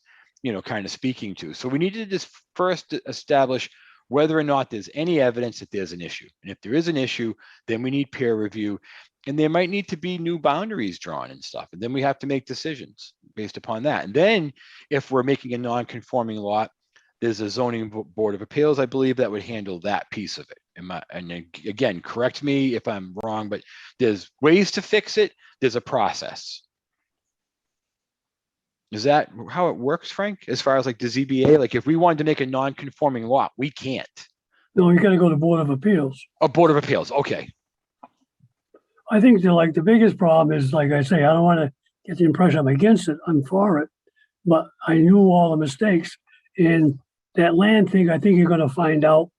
kind of speaking to. So we need to just first establish whether or not there's any evidence that there's an issue. And if there is an issue, then we need peer review. And there might need to be new boundaries drawn and stuff. And then we have to make decisions based upon that. And then if we're making a non-conforming lot, there's a zoning board of appeals, I believe, that would handle that piece of it. And again, correct me if I'm wrong, but there's ways to fix it. There's a process. Is that how it works, Frank? As far as like the ZBA, like if we wanted to make a non-conforming lot, we can't. No, you gotta go to Board of Appeals. A board of appeals, okay. I think the biggest problem is, like I say, I don't want to get the impression I'm against it. I'm for it. But I knew all the mistakes. And that land thing, I think you're gonna find out.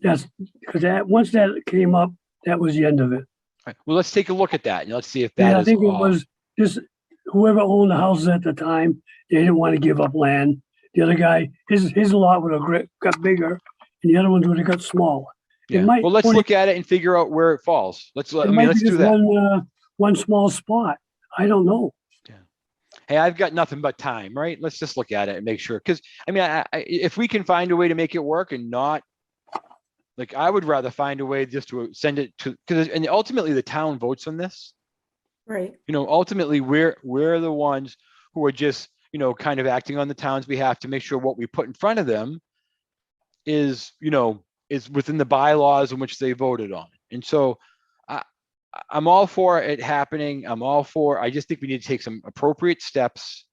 That's because once that came up, that was the end of it. All right. Well, let's take a look at that and let's see if that is I think it off. was just whoever owned the houses at the time, they didn't want to give up land. The other guy, his lot would have got bigger and the other ones would have got smaller. Yeah. Well, let's look at it and figure out where it falls. Let's do that. One small spot. I don't know. Yeah. Hey, I've got nothing but time, right? Let's just look at it and make sure. Because if we can find a way to make it work and not, like, I would rather find a way just to send it to, and ultimately the town votes on this. Right. Ultimately we're the ones who are just, kind of acting on the town's behalf to make sure what we put in front of them is, is within the bylaws in which they voted on. And so I'm all for it happening. I just think we need to take some appropriate steps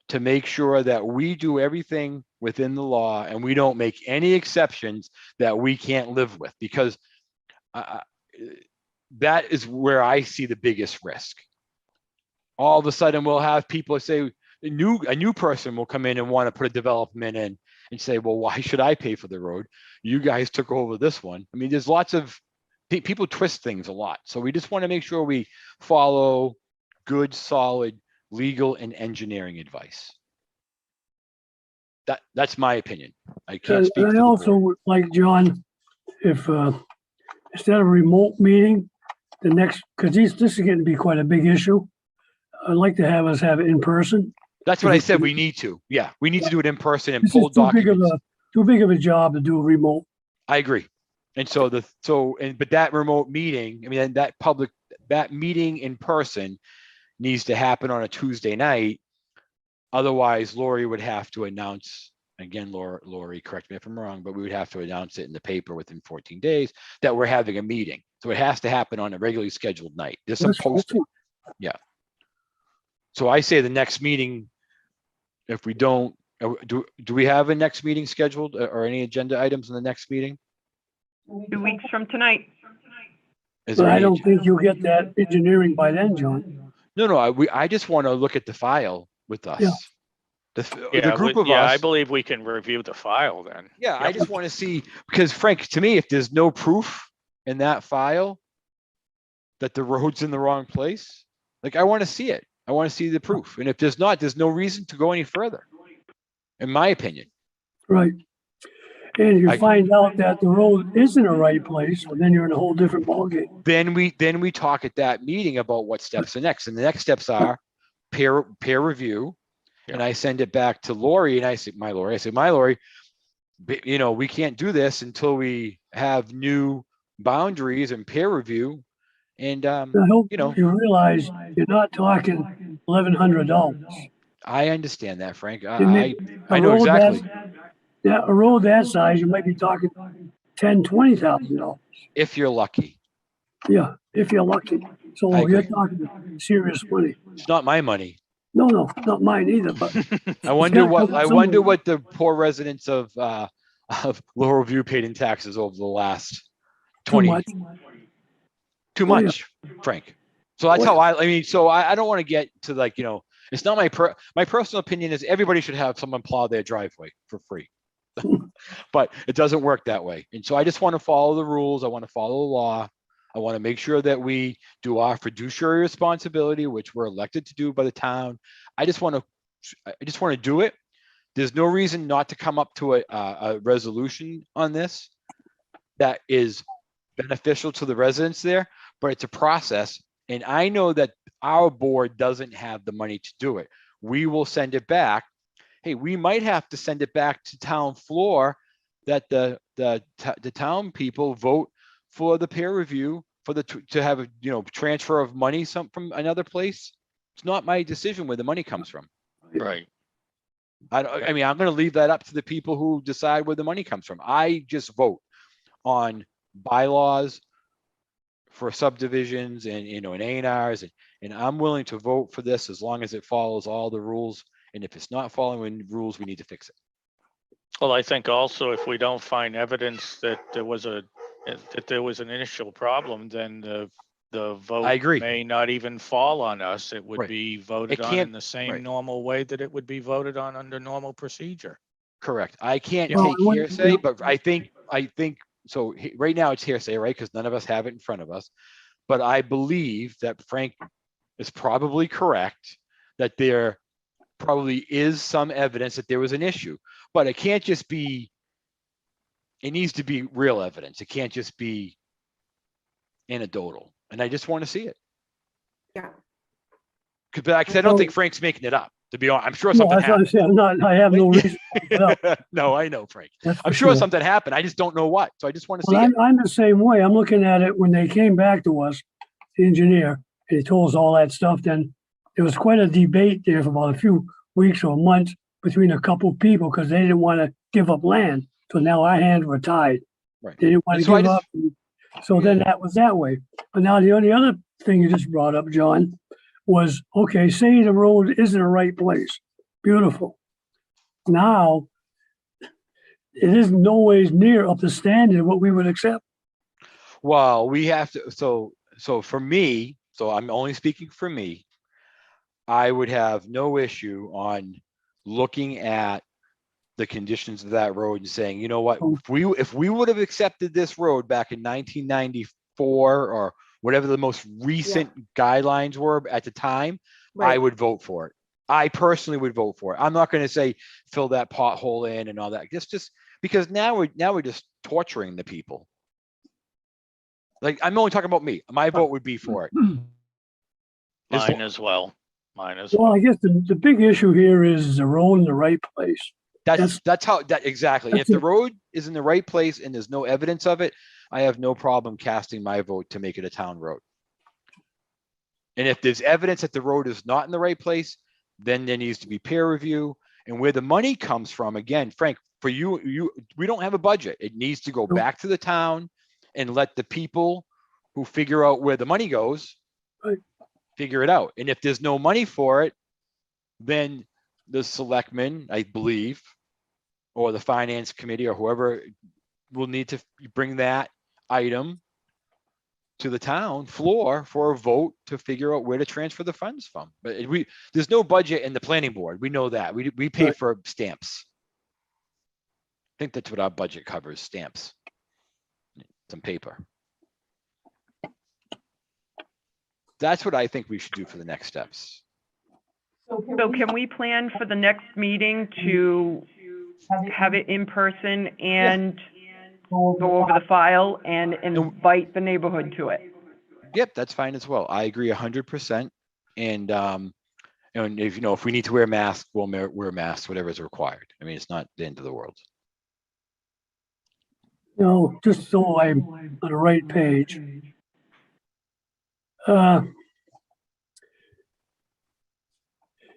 to make sure that we do everything within the law and we don't make any exceptions that we can't live with, because that is where I see the biggest risk. All of a sudden we'll have people say, a new person will come in and want to put a development in and say, well, why should I pay for the road? You guys took over this one. I mean, there's lots of people twist things a lot. So we just want to make sure we follow good, solid legal and engineering advice. That's my opinion. I can't speak. And I also would like, John, if instead of a remote meeting, because this is getting to be quite a big issue, I'd like to have us have it in person. That's what I said. We need to. Yeah, we need to do it in person and pull documents. Too big of a job to do remote. I agree. And so but that remote meeting, that meeting in person needs to happen on a Tuesday night. Otherwise, Lori would have to announce, again, Lori, correct me if I'm wrong, but we would have to announce it in the paper within 14 days that we're having a meeting. So it has to happen on a regularly scheduled night. There's some posting. Yeah. So I say the next meeting, if we don't, do we have a next meeting scheduled or any agenda items in the next meeting? 2 weeks from tonight. But I don't think you'll get that engineering by then, John. No, I just want to look at the file with us. Yeah. The group of us. I believe we can review the file then. Yeah, I just want to see, because Frank, to me, if there's no proof in that file that the road's in the wrong place, like, I want to see it. I want to see the proof. And if there's not, there's no reason to go any further, in my opinion. Right. And you find out that the road is in the right place, well, then you're in a whole different ballgame. Then we talk at that meeting about what steps are next. And the next steps are peer review. Yeah. And I send it back to Lori and I say, my Lori, we can't do this until we have new boundaries and peer review. And, I hope you realize you're not talking $1,100. I understand that, Frank. I know exactly. A road that size, you might be talking $10,000-$20,000. If you're lucky. Yeah, if you're lucky. So you're talking serious money. It's not my money. No, not mine either. But I wonder what the poor residents of Laurel View paid in taxes over the last 20. Too much, Frank. So that's how I don't want to get to, like, it's not my personal opinion is everybody should have someone plow their driveway for free. But it doesn't work that way. And so I just want to follow the rules. I want to follow the law. I want to make sure that we do our fiduciary responsibility, which we're elected to do by the town. I just want to do it There's no reason not to come up to a resolution on this that is beneficial to the residents there, but it's a process. And I know that our board doesn't have the money to do it. We will send it back. Hey, we might have to send it back to town floor that the town people vote for the peer review for to have a, you know, transfer of money from another place. It's not my decision where the money comes from. Right. I mean, I'm going to leave that up to the people who decide where the money comes from. I just vote on bylaws for subdivisions and, you know, and A&Rs, and I'm willing to vote for this as long as it follows all the rules. And if it's not following rules, we need to fix it. Well, I think also if we don't find evidence that there was an initial problem, then the vote I agree. may not even fall on us. It would Right. be voted It on can't- in the same right. normal way that it would be voted on under normal procedure. Correct. I can't Yeah. take Well, hearsay, but I think so. Right now it's hearsay, right? Because none of us have it in front of us. But I believe that Frank is probably correct that there probably is some evidence that there was an issue, but it can't just be. It needs to be real evidence. It can't just be anecdotal. And I just want to see it. Yeah. Because I don't think Frank's making it up. To be honest, I'm sure No, something that's what I'm happened. saying. I have no reason. to make it up. No, I know, Frank. That's I'm for sure something happened. I just don't know what. So I just want to see Well, it. I'm the same way. I'm looking at it when they came back to us, the engineer, and he told us all that stuff. Then there was quite a debate there for about a few weeks or months between a couple of people because they didn't want to give up land. So now our hands were tied. Right. They didn't want And to so I give just- up. So then that was that way. But now the only other thing you just brought up, John, was okay, say the road isn't the right place. Beautiful. Now it is no ways near up to standard of what we would accept. Well, we have to, so for me, so I'm only speaking for me, I would have no issue on looking at the conditions of that road and saying, you know what, if we would have accepted this road back in 1994 or whatever the most recent guidelines were at the time, I Right. would vote for it. I personally would vote for it. I'm not going to say fill that pothole in and all that. Just because now we're just torturing the people. Like, I'm only talking about me. My vote would be for it. As Mine lo- as well. Mine as Well, well. I guess the big issue here is the road in the right place. That's how that exactly. That's If the it. road is in the right place and there's no evidence of it, I have no problem casting my vote to make it a town road. And if there's evidence that the road is not in the right place, then there needs to be peer review. And where the money comes from, again, Frank, for you, we don't have a budget. It needs to go Nope. back to the town and let the people who figure out where the money goes, Right. figure it out. And if there's no money for it, then the selectmen, I believe, or the finance committee or whoever will need to bring that item to the town floor for a vote to figure out where to transfer the funds from. But there's no budget in the planning board. We know that. We pay Right. for stamps. I think that's what our budget covers, stamps. Some paper. That's what I think we should do for the next steps. So can we plan for the next meeting to have it in person and go over the file and invite the neighborhood to it? Yep, that's fine as well. I agree 100%. And if, if we need to wear masks, we'll wear masks, whatever is required. I mean, it's not the end of the world. Just so I'm on the right page.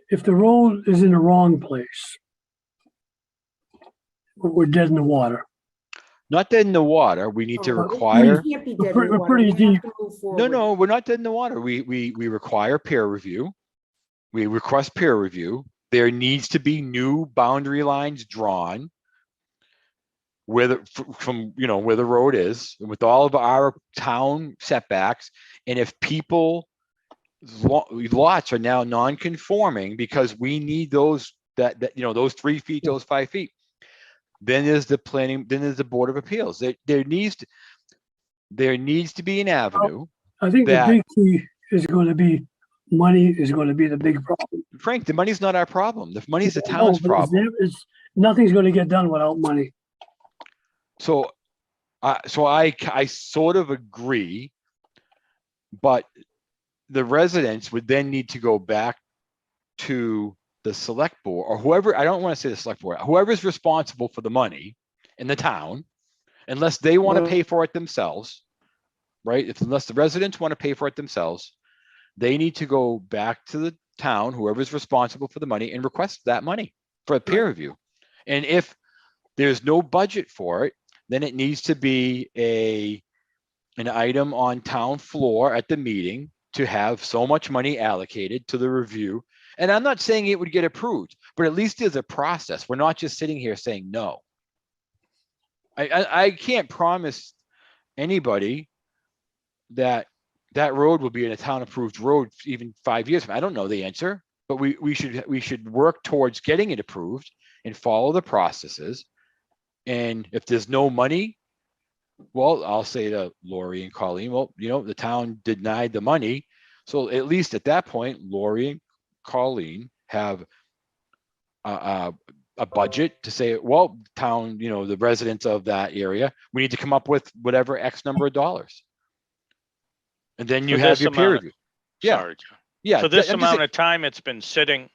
If the road is in the wrong place, we're dead in the water. Not dead in the water. We need to Oh, require. We can't be We're dead pretty- in the we're water. pretty We have deep. to move No, forward. no, we're not dead in the water. We require peer review. We request peer review. There needs to be new boundary lines drawn where from where the road is, with all of our town setbacks. And if people lots are now non-conforming because we need those those 3 feet, those 5 feet, then there's the planning, then there's the Board of Appeals. There needs to be an avenue. I think the That- big key is going to be money is going to be the big problem. Frank, the money's not our problem. The money's the No, town's but problem. nothing's going to get done without money. So, I sort of agree, but the residents would then need to go back to the select board or whoever, I don't want to say the select board, whoever's responsible for the money in the town, unless they want to pay for it themselves, right? Unless the residents want to pay for it themselves, they need to go back to the town, whoever's responsible for the money, and request that money for a peer review. And if there's no budget for it, then it needs to be an item on town floor at the meeting to have so much money allocated to the review. And I'm not saying it would get approved, but at least there's a process. We're not just sitting here saying no. I can't promise anybody that that road will be in a town approved road even 5 years. I don't know the answer, but we should work towards getting it approved and follow the processes. And if there's no money, well, I'll say to Lori and Colleen, well, the town denied the money. So at least at that point, Lori and Colleen have a budget to say, well, town, the residents of that area, we need to come up with whatever X number of dollars. And then you have your peer review. Yeah. Sorry, John. Yeah. For this amount of time it's been sitting,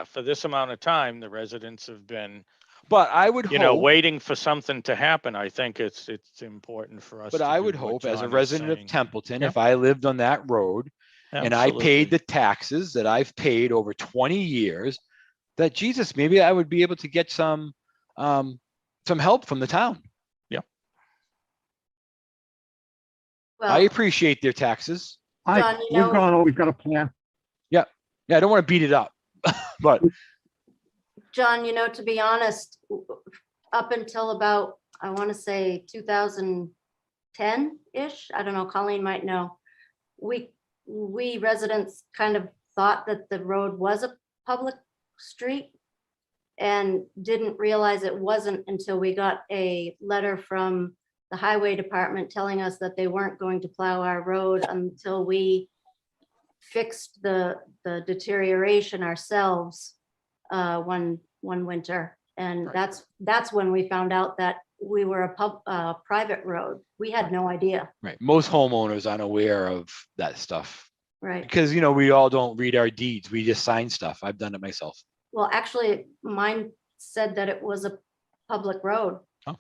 for this amount of time, the residents have been, but I would hope, waiting for something to happen. I think it's important for us. But I would hope as a resident of Templeton, Yeah. if I lived on that road and I paid the taxes that I've paid over 20 years, that Jesus, maybe I would be able to get some help from the town. Yeah. Well, I appreciate their taxes. John, We've got a plan. Yeah. I don't want to beat it up, but John, to be honest, up until about, I want to say 2010-ish, I don't know, Colleen might know, we residents kind of thought that the road was a public street and didn't realize it wasn't until we got a letter from the highway department telling us that they weren't going to plow our road until we fixed the deterioration ourselves one winter. And Right. that's when we found out that we were a private road. We had no idea. right. Most homeowners aren't aware of that stuff Right. because, we all don't read our deeds. We just sign stuff. I've done it myself. Well, actually, mine said that it was a public road. Oh,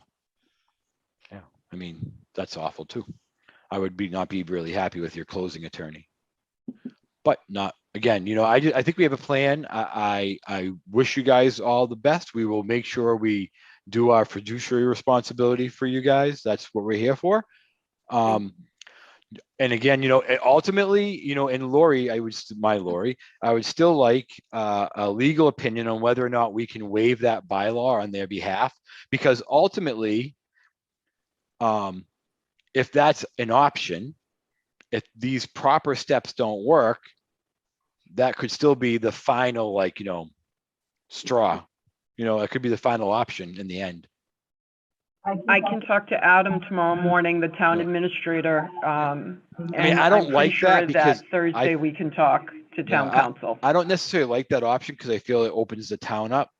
yeah. I mean, that's awful too. I would not be really happy with your closing attorney, but not again. I think we have a plan. I wish you guys all the best. We will make sure we do our fiduciary responsibility for you guys. That's what we're here for. And again, ultimately, and Lori, I would still like a legal opinion on whether or not we can waive that bylaw on their behalf, because ultimately, if that's an option, if these proper steps don't work, that could still be the final, straw. It could be the final option in the end. I can talk to Adam tomorrow morning, the town administrator. And I don't I'm like pretty that sure because Thursday we can talk to town council. I don't necessarily like that option because I feel it opens the town up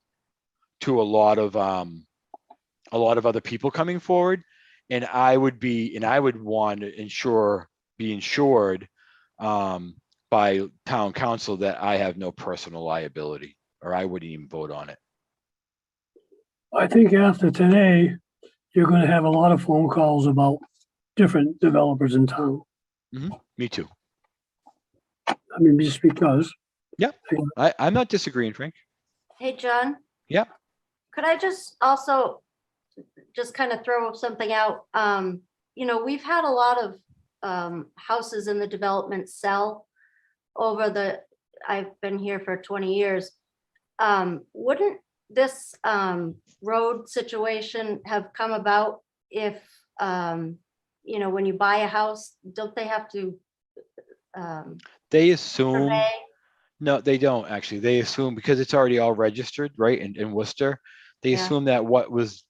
to a lot of other people coming forward. And I would want to be insured by town council that I have no personal liability, or I wouldn't even vote on it. I think after today, you're going to have a lot of phone calls about different developers in town. Me too. I mean, just because. Yeah, I'm not disagreeing, Frank. Hey, John? Yeah. Could I just also just kind of throw something out? We've had a lot of houses in the development sell over I've been here for 20 years. Wouldn't this road situation have come about if, when you buy a house, don't they have to They assume, survey? no, they don't actually. They assume because it's already all registered, right, in Worcester, they Yeah. assume that what was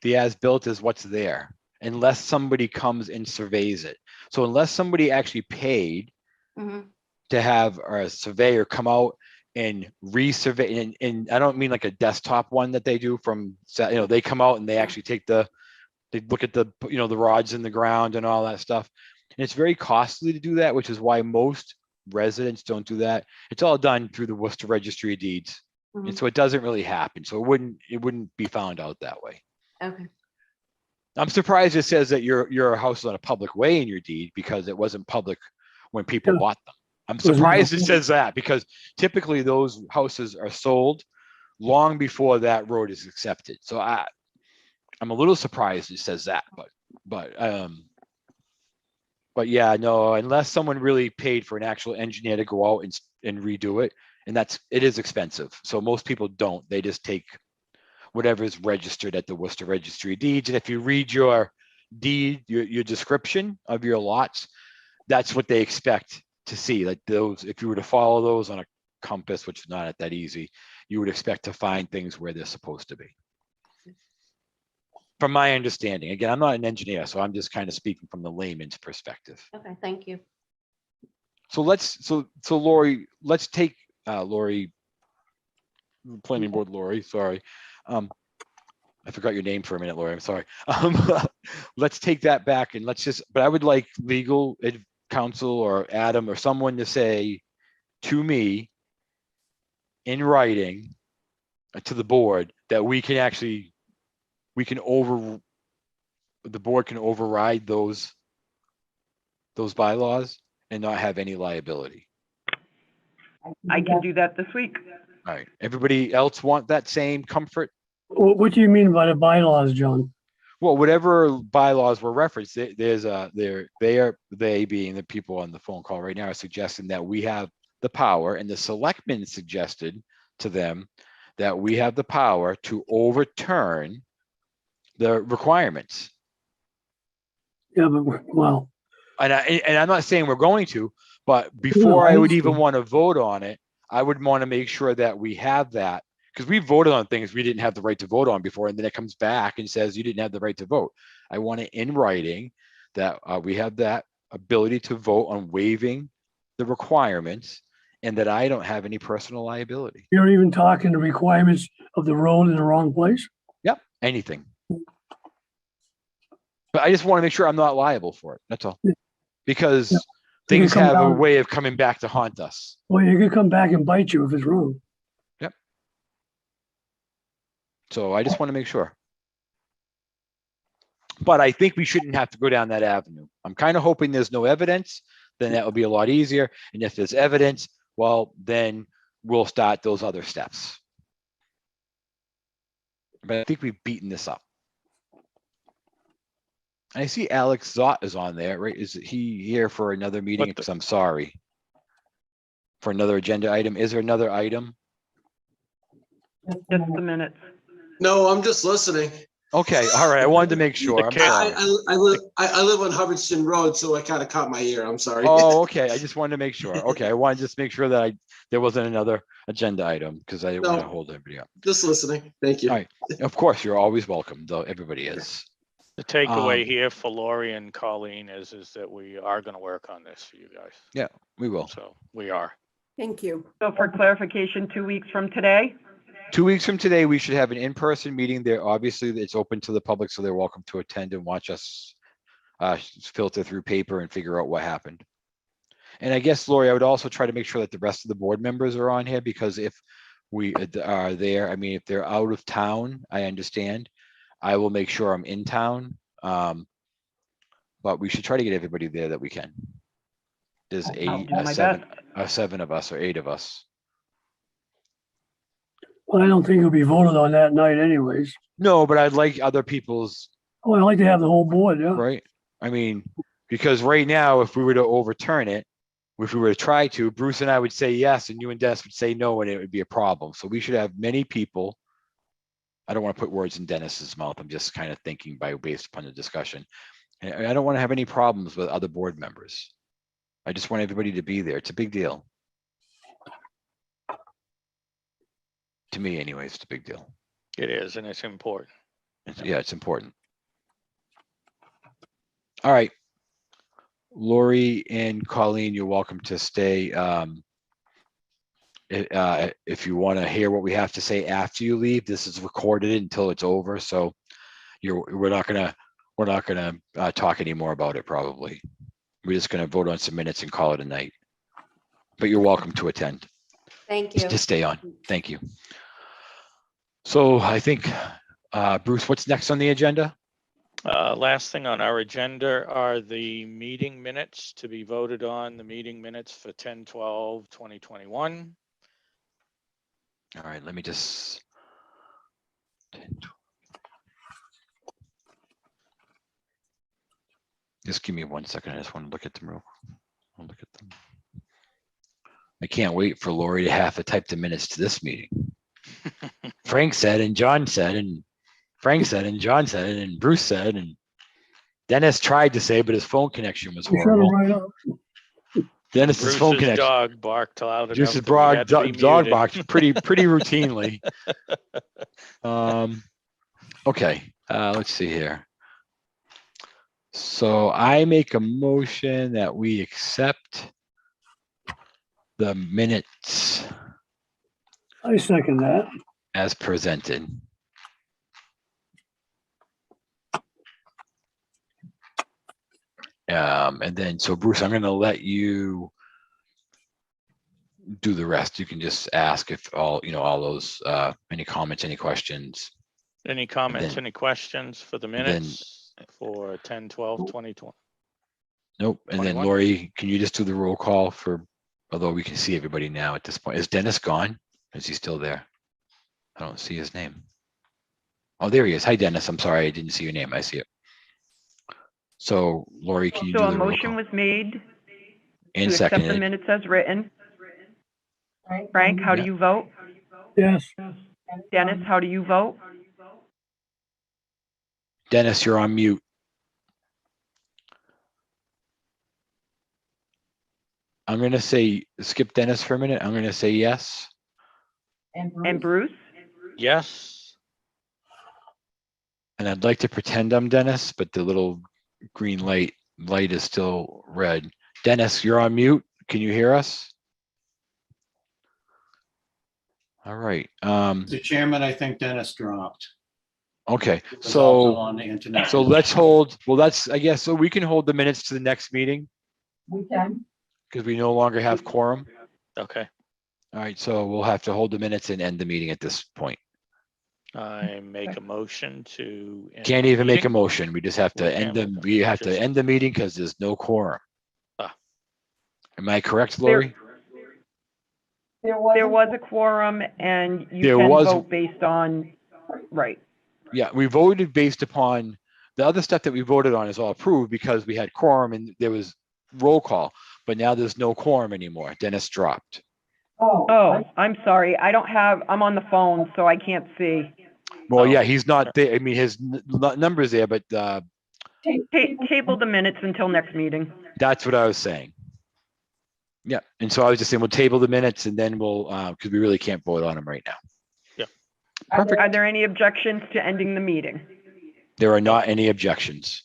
the as-built is what's there, unless somebody comes and surveys it. So unless somebody actually paid Mhm. to have a surveyor come out and resurvey, and I don't mean like a desktop one that they do from, they come out and they actually they look at the, the rods in the ground and all that stuff. And it's very costly to do that, which is why most residents don't do that. It's all done through the Worcester Registry of Deeds. And so it doesn't really happen. So it wouldn't be found out that way. Okay. I'm surprised it says that your house is on a public way in your deed, because it wasn't public when people bought them. I'm surprised it says that, because typically those houses are sold long before that road is accepted. So I'm a little surprised it says that, but yeah, no, unless someone really paid for an actual engineer to go out and redo it, and it is expensive. So most people don't. They just take whatever is registered at the Worcester Registry of Deeds. And if you read your deed, your description of your lots, that's what they expect to see. Like those, if you were to follow those on a compass, which is not that easy, you would expect to find things where they're supposed to be. From my understanding, again, I'm not an engineer, so I'm just kind of speaking from the layman's perspective. Okay, thank you. So Lori, let's take Lori, planning board Lori, sorry. I forgot your name for a minute, Lori, I'm sorry. Let's take that back and but I would like legal counsel or Adam or someone to say to me in writing to the board that the board can override those bylaws and not have any liability. I can do that this week. All right. Everybody else want that same comfort? What do you mean by the bylaws, John? Well, whatever bylaws were referenced, they being the people on the phone call right now are suggesting that we have the power, and the selectmen suggested to them that we have the power to overturn the requirements. Yeah, but well, And I'm not saying we're going to, but before I would even want to vote on it, I would want to make sure that we have that, because we voted on things we didn't have the right to vote on before, and then it comes back and says you didn't have the right to vote. I want it in writing that we have that ability to vote on waiving the requirements, and that I don't have any personal liability. You're even talking the requirements of the road in the wrong place? Yep, anything. But I just want to make sure I'm not liable for it. That's all. Because things have a way of coming back to haunt us. Well, you could come back and bite you if it's wrong. Yep. So I just want to make sure. But I think we shouldn't have to go down that avenue. I'm kind of hoping there's no evidence, then that will be a lot easier. And if there's evidence, well, then we'll start those other steps. But I think we've beaten this up. I see Alex Zott is on there, right? Is he here for another meeting? Because I'm sorry. For another agenda item. Is there another item? Just a minute. No, I'm just listening. Okay, all right. I wanted to make sure. I'm sorry. I live on Hubbardston Road, so I kind of caught my ear. I'm sorry. Oh, okay. I just wanted to make sure. Okay, I wanted to just make sure that there wasn't another agenda item, because I didn't want to hold everybody up. Just listening. Thank you. All right. Of course, you're always welcome, though. Everybody is. The takeaway here for Lori and Colleen is that we are going to work on this for you guys. Yeah, we will. So we are. Thank you. So for clarification, 2 weeks from today? 2 weeks from today, we should have an in-person meeting there. Obviously, it's open to the public, so they're welcome to attend and watch us filter through paper and figure out what happened. And I guess, Lori, I would also try to make sure that the rest of the board members are on here, because if we are there, I mean, if they're out of town, I understand. I will make sure I'm in town. But we should try to get everybody there that we can. There's seven of us or 8 of us. Well, I don't think it'll be voted on that night anyways. No, but I'd like other people's. Oh, I'd like to have the whole board, yeah. Right. I mean, because right now, if we were to overturn it, if we were to try to, Bruce and I would say yes, and you and Dennis would say no, and it would be a problem. So we should have many people. I don't want to put words in Dennis's mouth. I'm just kind of thinking based upon the discussion. And I don't want to have any problems with other board members. I just want everybody to be there. It's a big deal. To me, anyways, it's a big deal. It is, and it's important. Yeah, it's important. All right. Lori and Colleen, you're welcome to stay. If you want to hear what we have to say after you leave, this is recorded until it's over. So we're not gonna talk anymore about it probably. We're just gonna vote on some minutes and call it a night. But you're welcome to attend. Thank you. To stay on. Thank you. So I think, Bruce, what's next on the agenda? Last thing on our agenda are the meeting minutes to be voted on, the meeting minutes for 10/12/2021. All right, let me just. Just give me 1 second. I just want to look at them real. I'll look at them. I can't wait for Lori to have to type the minutes to this meeting. Frank said, and John said, and Frank said, and John said, and Bruce said, and Dennis tried to say, but his phone connection was You shut it horrible. right up. Dennis's phone Bruce's connection. dog barked loud enough. Bruce's that we had to be dog muted. barked pretty routinely. Okay, let's see here. So I make a motion that we accept the minutes I second that. as presented. And then, so Bruce, I'm going to let you do the rest. You can just ask if all those, any comments, any questions. Any comments, then- any questions for the then- minutes for 10/12/2020? Nope. And then 21. Lori, can you just do the roll call although we can see everybody now at this point. Is Dennis gone? Is he still there? I don't see his name. Oh, there he is. Hi, Dennis. I'm sorry. I didn't see your name. I see it. So Lori, can you So do a the roll motion call? was made to And accept the seconded. minutes as written. Frank, how do Yeah. you vote? Yes, Dennis, how do you vote? Dennis, you're on mute. I'm going to say, skip Dennis for a minute. I'm going to say yes. And Bruce? Yes. And I'd like to pretend I'm Dennis, but the little green light is still red. Dennis, you're on mute. Can you hear us? All right. The chairman, I think Dennis dropped. Okay. He was also So on the internet. let's hold, I guess, so we can hold the minutes to the next meeting We can. because we no longer have quorum. Okay. All right. So we'll have to hold the minutes and end the meeting at this point. I make a motion to. end Can't the even make a meeting. motion. We just have We to end can't. them. We have to Just- end the meeting because there's no quorum. Ah. Am I correct, Lori? There was a quorum and you There can was- vote based on, right. Yeah, we voted based upon, the other stuff that we voted on is all approved because we had quorum and there was roll call, but now there's no quorum anymore. Dennis dropped. Oh, I'm sorry. I'm on the phone, so I can't see. Well, Oh. yeah, he's not there. I mean, his number's there, but Table the minutes until next meeting. that's what I was saying. Yeah, and so I was just saying we'll table the minutes and then we'll, because we really can't vote on them right now. Yeah. Perfect. Are there any objections to ending the meeting? There are not any objections.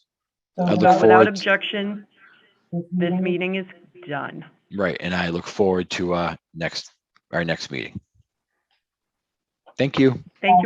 I look Without forward, objection, this meeting is done. right, and I look forward to our next meeting. Thank you. Thank you.